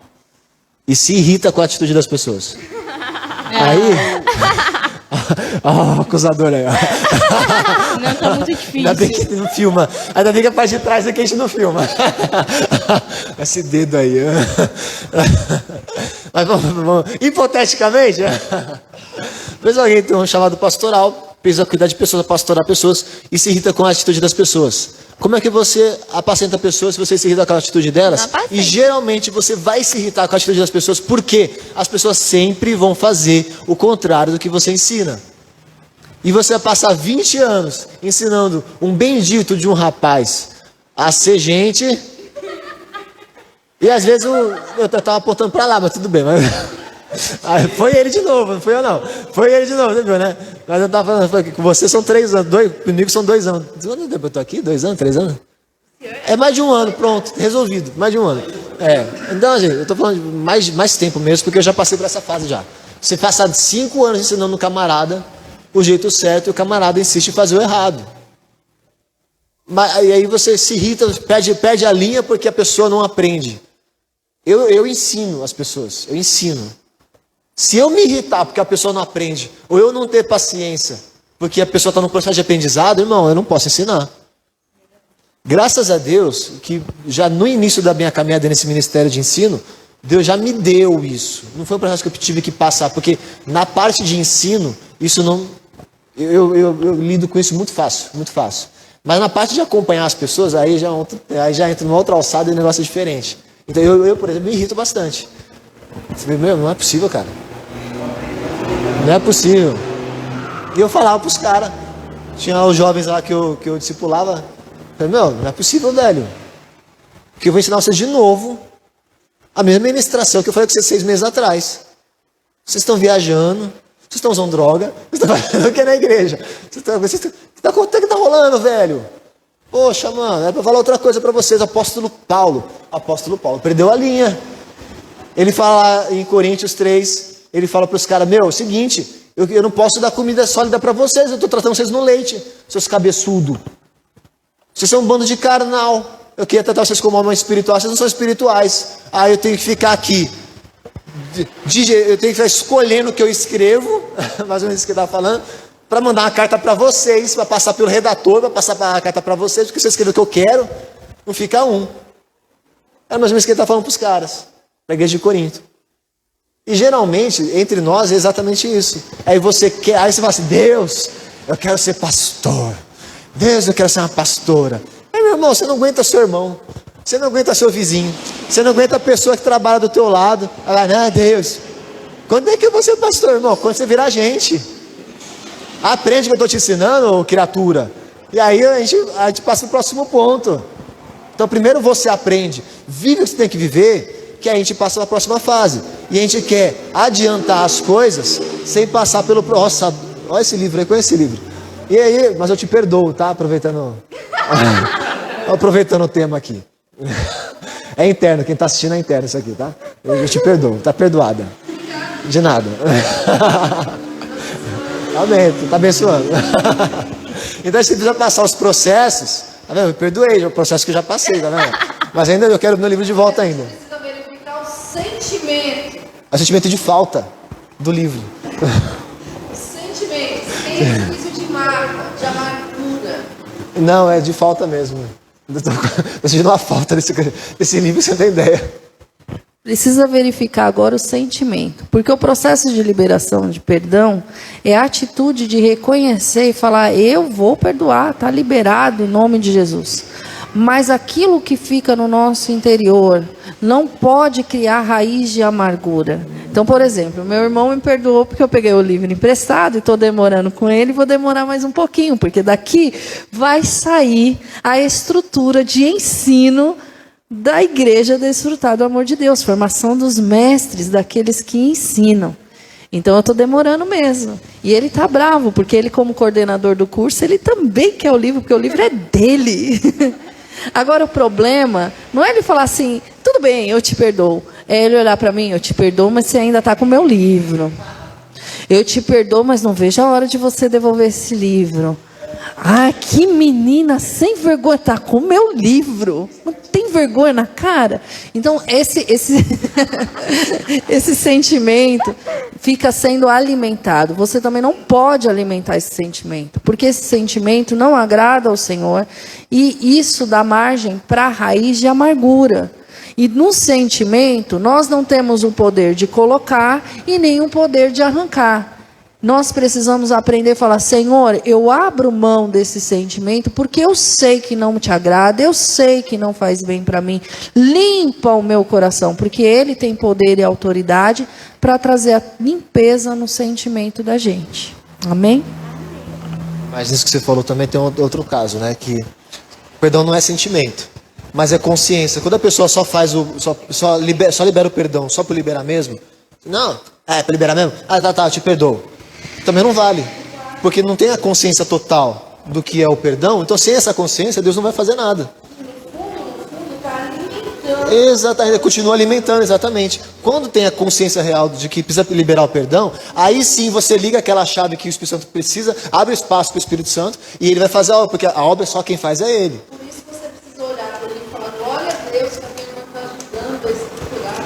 e se irrita com a atitude das pessoas. Aí... acusador aí, ó. Não, tá muito difícil. Ainda bem que não filma. Ainda bem que a parte de trás aqui a gente não filma. Esse dedo aí. Mas vamos. Hipoteticamente, pensa alguém tem um chamado pastoral, precisa cuidar de pessoas, pastorar pessoas e se irrita com a atitude das pessoas. Como é que você apacenta pessoas se você se irrita com a atitude delas? E geralmente você vai se irritar com a atitude das pessoas porque as pessoas sempre vão fazer o contrário do que você ensina. E você vai passar 20 anos ensinando um bendito de um rapaz a ser gente. E às vezes eu estava apontando para lá, mas tudo bem. Foi ele de novo, não foi eu não. Foi ele de novo, você viu, né? Mas eu estava falando que com você são 3 anos, comigo são 2 anos. Quanto tempo eu estou aqui? 2 anos, 3 anos? É mais de 1 ano, pronto, resolvido, mais de 1 ano. Então, gente, eu estou falando de mais tempo mesmo, porque eu já passei por essa fase já. Você passa 5 anos ensinando um camarada o jeito certo e o camarada insiste em fazer o errado. E aí você se irrita, perde a linha porque a pessoa não aprende. Eu ensino as pessoas, eu ensino. Se eu me irritar porque a pessoa não aprende, ou eu não ter paciência porque a pessoa está no processo de aprendizado, irmão, eu não posso ensinar. Graças a Deus, que já no início da minha caminhada nesse ministério de ensino, Deus já me deu isso. Não foi um processo que eu tive que passar, porque na parte de ensino, isso não... Eu lido com isso muito fácil, muito fácil. Mas na parte de acompanhar as pessoas, aí já entra numa outra alçada e o negócio é diferente. Então eu, por exemplo, me irrito bastante. Meu, não é possível, cara. Não é possível. E eu falava pros caras, tinha os jovens lá que eu discipulava, falei, meu, não é possível, velho. Porque eu vou ensinar vocês de novo a mesma ministração que eu falei com vocês 6 meses atrás. Vocês estão viajando, vocês estão usando droga, vocês estão fazendo o que é na igreja? O que tá rolando, velho? Poxa, mano, era para falar outra coisa para vocês. Apóstolo Paulo perdeu a linha. Ele fala em Coríntios 3, ele fala para os caras, meu, é o seguinte, eu não posso dar comida sólida para vocês, eu estou tratando vocês no leite, seus cabeçudos. Vocês são um bando de carnal. Eu queria tratar vocês como homens espirituais, vocês não são espirituais. Aí eu tenho que ficar aqui. Eu tenho que ficar escolhendo o que eu escrevo, mais ou menos isso que ele estava falando, para mandar uma carta para vocês, para passar pelo redator, para passar a carta para vocês, porque se eu escrever o que eu quero, não fica um. Era mais ou menos isso que ele está falando para os caras, para a igreja de Corinto. E geralmente, entre nós, é exatamente isso. Aí você fala assim, Deus, eu quero ser pastor. Deus, eu quero ser uma pastora. Aí, meu irmão, você não aguenta seu irmão. Você não aguenta seu vizinho. Você não aguenta a pessoa que trabalha do teu lado. Ela, não, Deus. Quando é que eu vou ser pastor, irmão? Quando você virar gente. Aprende o que eu estou te ensinando, criatura. E aí a gente passa para o próximo ponto. Então primeiro você aprende. Vive o que você tem que viver, que a gente passa para a próxima fase. E a gente quer adiantar as coisas sem passar pelo... Nossa, olha esse livro aí, conhece esse livro. E aí, mas eu te perdoo, tá? Aproveitando o tema aqui. É interno, quem está assistindo é interno isso aqui, tá? Eu te perdoo, tá perdoada. De nada. Amém, tu tá abençoando. Então a gente precisa passar os processos. Tá vendo? Eu perdoei, o processo que eu já passei, tá vendo? Mas ainda eu quero meu livro de volta ainda. Precisa verificar o sentimento. O sentimento de falta do livro. Sentimento. Tem juízo de mágoa, de amargura. Não, é de falta mesmo. Eu tô sentindo uma falta desse livro, você não tem ideia. Precisa verificar agora o sentimento. Porque o processo de liberação de perdão é a atitude de reconhecer e falar, eu vou perdoar, está liberado em nome de Jesus. Mas aquilo que fica no nosso interior não pode criar raiz de amargura. Então, por exemplo, meu irmão me perdoou porque eu peguei o livro emprestado e estou demorando com ele, vou demorar mais um pouquinho, porque daqui vai sair a estrutura de ensino da igreja desfrutar do amor de Deus, formação dos mestres, daqueles que ensinam. Então eu estou demorando mesmo. E ele está bravo, porque ele, como coordenador do curso, ele também quer o livro, porque o livro é dele. Agora o problema não é ele falar assim, tudo bem, eu te perdoo. É ele olhar para mim, eu te perdoo, mas você ainda está com o meu livro. Eu te perdoo, mas não vejo a hora de você devolver esse livro. Ah, que menina sem vergonha, está com o meu livro. Não tem vergonha na cara? Então, esse sentimento fica sendo alimentado. Você também não pode alimentar esse sentimento, porque esse sentimento não agrada ao Senhor e isso dá margem para a raiz de amargura. E no sentimento, nós não temos o poder de colocar e nem o poder de arrancar. Nós precisamos aprender a falar, Senhor, eu abro mão desse sentimento porque eu sei que não te agrada, eu sei que não faz bem para mim. Limpa o meu coração, porque Ele tem poder e autoridade para trazer a limpeza no sentimento da gente. Amém? Mas isso que você falou também tem outro caso, né? Que perdão não é sentimento, mas é consciência. Quando a pessoa só faz só libera o perdão só por liberar mesmo, não, para liberar mesmo? Ah, tá, eu te perdoo. Também não vale, porque não tem a consciência total do que é o perdão. Então, sem essa consciência, Deus não vai fazer nada. No fundo, está alimentando. Exatamente, continua alimentando, exatamente. Quando tem a consciência real de que precisa liberar o perdão, aí sim você liga aquela chave que o Espírito Santo precisa, abre espaço para o Espírito Santo e ele vai fazer a obra, porque a obra só quem faz é ele. Por isso você precisa olhar para ele e falar, glória a Deus que a minha irmã está ajudando a estruturar.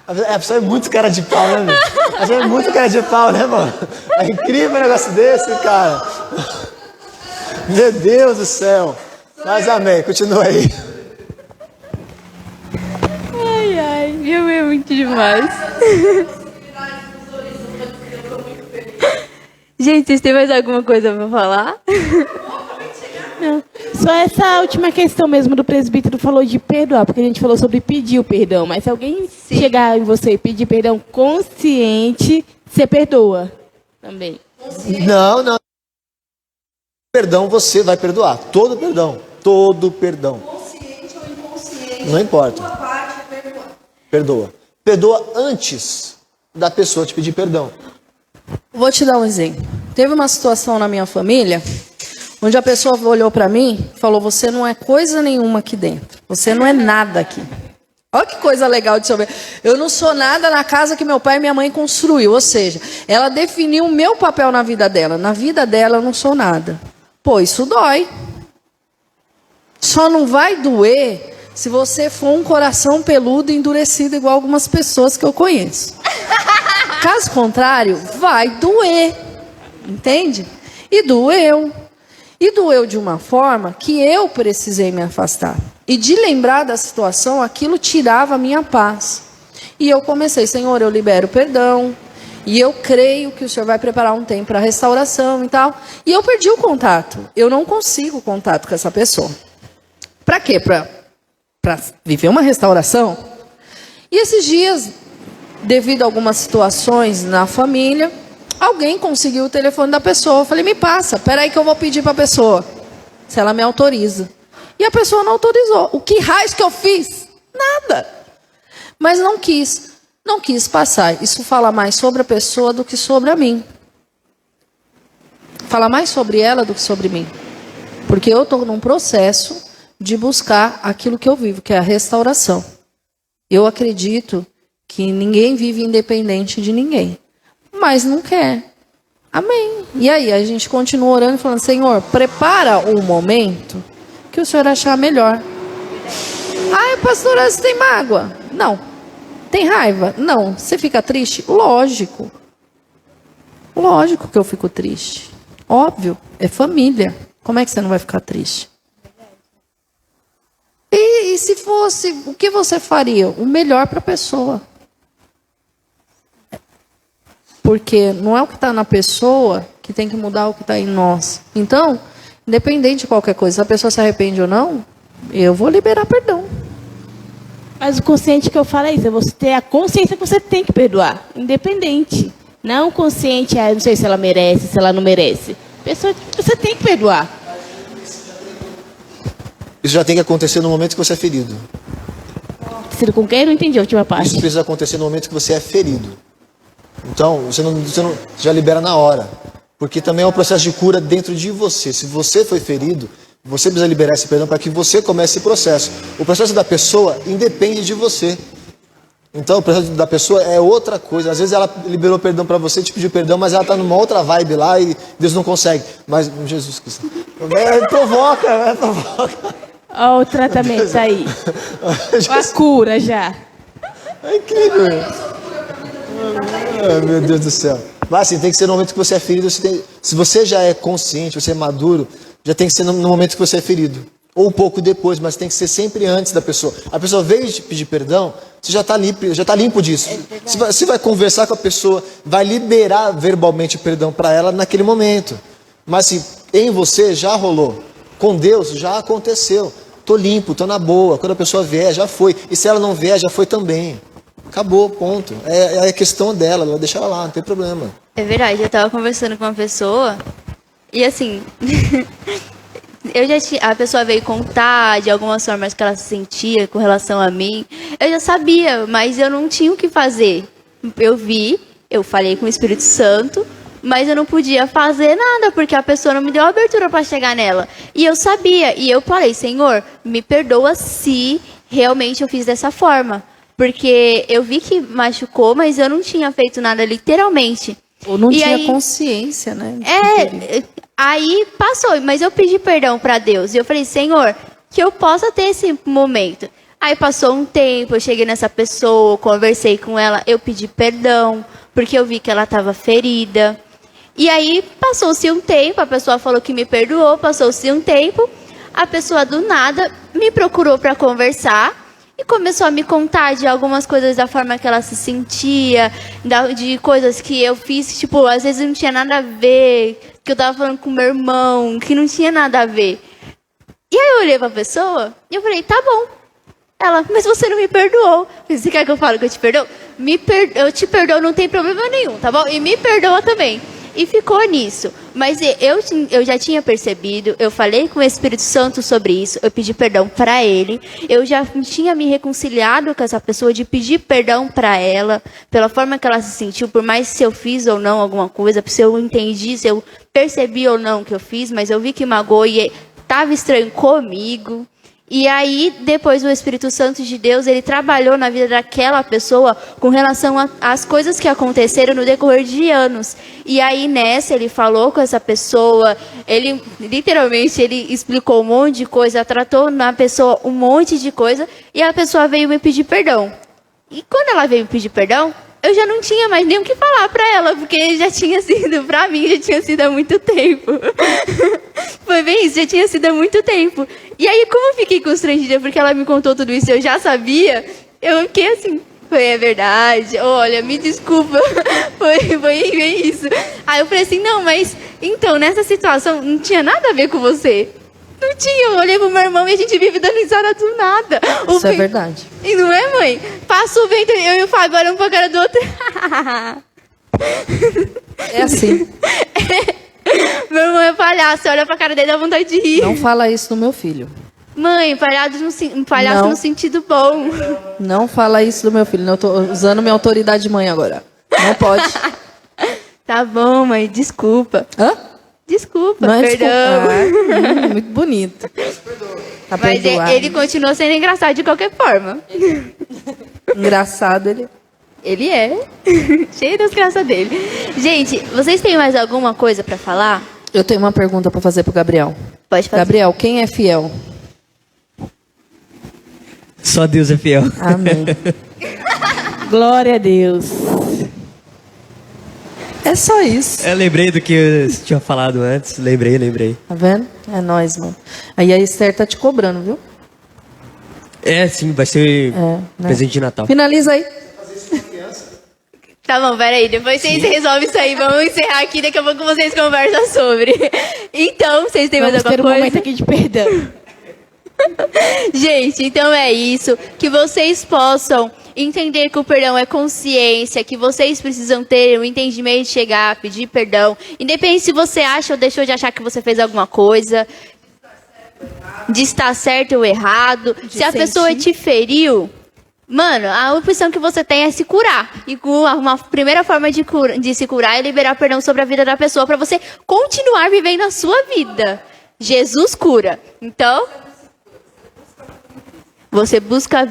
A pessoa é muito cara de pau, né, meu? A pessoa é muito cara de pau, né, mano? É incrível um negócio desse, cara. Meu Deus do céu. Mas amém, continua aí. Ai, meu, é muito demais. Gente, vocês têm mais alguma coisa pra falar? Não. Só essa última questão mesmo do presbítero falou de perdoar, porque a gente falou sobre pedir o perdão, mas se alguém chegar em você e pedir perdão consciente, você perdoa também. Não. Perdão você vai perdoar. Todo perdão. Consciente ou inconsciente. Não importa. Perdoa. Perdoa antes da pessoa te pedir perdão. Vou te dar um exemplo. Teve uma situação na minha família onde a pessoa olhou para mim e falou: você não é coisa nenhuma aqui dentro. Você não é nada aqui. Olha que coisa legal de saber. Eu não sou nada na casa que meu pai e minha mãe construiu. Ou seja, ela definiu o meu papel na vida dela. Na vida dela eu não sou nada. Pô, isso dói. Só não vai doer se você for um coração peludo e endurecido igual algumas pessoas que eu conheço. Caso contrário, vai doer. Entende? E doeu. E doeu de uma forma que eu precisei me afastar. E de lembrar da situação, aquilo tirava a minha paz. E eu comecei: Senhor, eu libero perdão. E eu creio que o Senhor vai preparar um tempo para restauração e tal. E eu perdi o contato. Eu não consigo contato com essa pessoa. Para quê? Para viver uma restauração? E esses dias, devido a algumas situações na família, alguém conseguiu o telefone da pessoa. Eu falei: me passa, peraí que eu vou pedir para a pessoa, se ela me autoriza. E a pessoa não autorizou. O que raios que eu fiz? Nada. Mas não quis passar. Isso fala mais sobre a pessoa do que sobre a mim. Fala mais sobre ela do que sobre mim. Porque eu estou num processo de buscar aquilo que eu vivo, que é a restauração. Eu acredito que ninguém vive independente de ninguém. Mas não quer. Amém. E aí, a gente continua orando e falando: Senhor, prepara um momento que o Senhor achar melhor. Ai, pastora, você tem mágoa? Não. Tem raiva? Não. Você fica triste? Lógico. Lógico que eu fico triste. Óbvio. É família. Como é que você não vai ficar triste? E se fosse, o que você faria? O melhor para a pessoa. Porque não é o que está na pessoa que tem que mudar o que está em nós. Então, independente de qualquer coisa, se a pessoa se arrepende ou não, eu vou liberar perdão. Mas o consciente que eu falo é isso: é você ter a consciência que você tem que perdoar, independente. Não consciente, não sei se ela merece, se ela não merece. Pessoa, você tem que perdoar. Isso já tem que acontecer no momento que você é ferido. Ferido com quem? Eu não entendi a última parte. Isso precisa acontecer no momento que você é ferido. Então, você já libera na hora. Porque também é um processo de cura dentro de você. Se você foi ferido, você precisa liberar esse perdão para que você comece esse processo. O processo da pessoa independe de você. Então, o processo da pessoa é outra coisa. Às vezes ela liberou perdão para você, te pediu perdão, mas ela está numa outra vibe lá e Deus não consegue. Mas, Jesus Cristo, provoca. Olha o tratamento aí. A cura já. É incrível. Ai, meu Deus do céu. Mas assim, tem que ser no momento que você é ferido. Se você já é consciente, você é maduro, já tem que ser no momento que você é ferido. Ou um pouco depois, mas tem que ser sempre antes da pessoa. A pessoa veio te pedir perdão, você já está limpo disso. Você vai conversar com a pessoa, vai liberar verbalmente perdão para ela naquele momento. Mas assim, em você já rolou. Com Deus já aconteceu. Estou limpo, estou na boa. Quando a pessoa vier, já foi. E se ela não vier, já foi também. Acabou, ponto. É a questão dela, ela vai deixar ela lá, não tem problema. É verdade, eu tava conversando com uma pessoa e assim, a pessoa veio contar de algumas formas que ela se sentia com relação a mim. Eu já sabia, mas eu não tinha o que fazer. Eu falei com o Espírito Santo, mas eu não podia fazer nada, porque a pessoa não me deu abertura para chegar nela. E eu sabia, e eu falei: Senhor, me perdoa se realmente eu fiz dessa forma. Porque eu vi que machucou, mas eu não tinha feito nada literalmente. Ou não tinha consciência, né? Aí passou, mas eu pedi perdão para Deus. E eu falei: Senhor, que eu possa ter esse momento. Aí passou um tempo, eu cheguei nessa pessoa, conversei com ela, eu pedi perdão, porque eu vi que ela estava ferida. E aí passou-se um tempo, a pessoa falou que me perdoou, passou-se um tempo, a pessoa do nada me procurou para conversar. E começou a me contar de algumas coisas da forma que ela se sentia, de coisas que eu fiz, tipo, às vezes não tinha nada a ver, que eu tava falando com meu irmão, que não tinha nada a ver. E aí eu olhei pra pessoa e eu falei, tá bom. Ela, mas você não me perdoou. Você quer que eu fale que eu te perdoo? Eu te perdoo, não tem problema nenhum, tá bom? E me perdoa também. E ficou nisso. Mas eu já tinha percebido, eu falei com o Espírito Santo sobre isso, eu pedi perdão para ele, eu já tinha me reconciliado com essa pessoa, de pedir perdão para ela, pela forma que ela se sentiu, por mais se eu fiz ou não alguma coisa, se eu entendi, se eu percebi ou não o que eu fiz, mas eu vi que magoou e estava estranho comigo. E aí, depois o Espírito Santo de Deus, ele trabalhou na vida daquela pessoa com relação às coisas que aconteceram no decorrer de anos. E aí, nessa, ele falou com essa pessoa, ele, literalmente, ele explicou um monte de coisa, tratou na pessoa um monte de coisa, e a pessoa veio me pedir perdão. E quando ela veio me pedir perdão, eu já não tinha mais nem o que falar pra ela, porque já tinha sido, pra mim, já tinha sido há muito tempo. Foi bem isso, já tinha sido há muito tempo. E aí, como eu fiquei constrangida, porque ela me contou tudo isso, eu já sabia, eu fiquei assim, é verdade, olha, me desculpa, foi bem isso. Aí eu falei assim, não, mas, então, nessa situação, não tinha nada a ver com você. Não tinha, eu olhei pro meu irmão e a gente vive dando risada do nada. Isso é verdade. E não é, mãe? Passa o vento, eu e o Fábio olhamos pra cara do outro. É assim. Meu irmão é palhaço, olha pra cara dele, dá vontade de rir. Não fala isso do meu filho. Mãe, palhaço Não. no sentido bom. Não fala isso do meu filho. Eu tô usando minha autoridade de mãe agora. Não pode. Tá bom, mãe, desculpa. Hã? Desculpa, Não é perdão. desculpa. Ah, muito bonito. Tá Mas perdoado. ele continua sendo engraçado de qualquer forma. Engraçado ele. Ele é. Cheio das graças dele. Gente, vocês têm mais alguma coisa pra falar? Eu tenho uma pergunta pra fazer pro Gabriel. Pode fazer. Gabriel, quem é fiel? Só Deus é fiel. Amém. Glória a Deus. É só isso. Eu lembrei do que eu tinha falado antes. Lembrei. Tá vendo? É nóis, mano. Aí a Esther tá te cobrando, viu? É, sim, vai ser né? presente de Natal. Finaliza aí. Tá bom, peraí, depois vocês resolvem isso aí. Vamos encerrar aqui, daqui a pouco vocês conversam sobre. Então, vocês têm mais Vamos alguma ter um coisa? momento aqui de perdão. Gente, então é isso. Que vocês possam entender que o perdão é consciência, que vocês precisam ter o entendimento de chegar, pedir perdão. Independente se você acha ou deixou de achar que você fez alguma coisa, de estar certo ou errado. Se a pessoa te feriu, mano, a opção que você tem é se curar. E uma primeira forma de se curar é liberar perdão sobre a vida da pessoa para você continuar vivendo a sua vida. Jesus cura. Então, você busca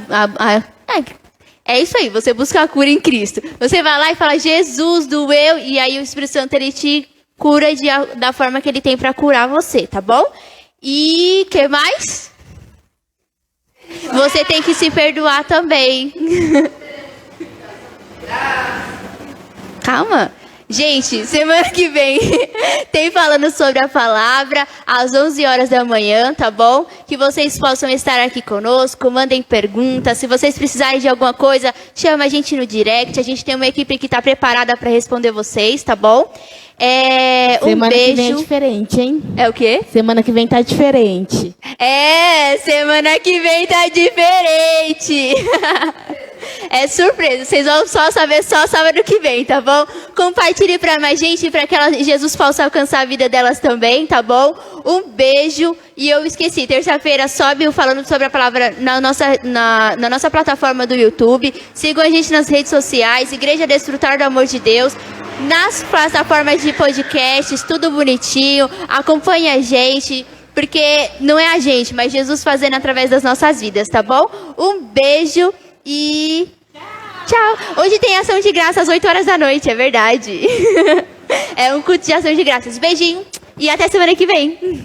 é isso aí, você busca a cura em Cristo. Você vai lá e fala, Jesus, doeu, e aí o Espírito Santo, ele te cura da forma que ele tem para curar você, tá bom? E que mais? Você tem que se perdoar também. Calma. Gente, semana que vem tem falando sobre a palavra às 11 horas da manhã, tá bom? Que vocês possam estar aqui conosco, mandem perguntas. Se vocês precisarem de alguma coisa, chama a gente no direct. A gente tem uma equipe que está preparada para responder vocês, tá bom? Semana que vem é beijo. diferente, hein? É o quê? Semana que vem tá diferente. Semana que vem tá diferente. É surpresa, vocês vão só saber só sábado que vem, tá bom? Compartilhe pra mais gente, pra que Jesus possa alcançar a vida delas também, tá bom? Um beijo. E eu esqueci, terça-feira sobe o Falando sobre a Palavra na nossa plataforma do YouTube. Sigam a gente nas redes sociais, Igreja Desfrutar do Amor de Deus. Nas plataformas de podcasts, tudo bonitinho. Acompanhe a gente, porque não é a gente, mas Jesus fazendo através das nossas vidas, tá bom? Um beijo. E tchau. Hoje tem ação de graça às 8 horas da noite, é verdade. É um culto de ação de graças. Beijinho e até semana que vem.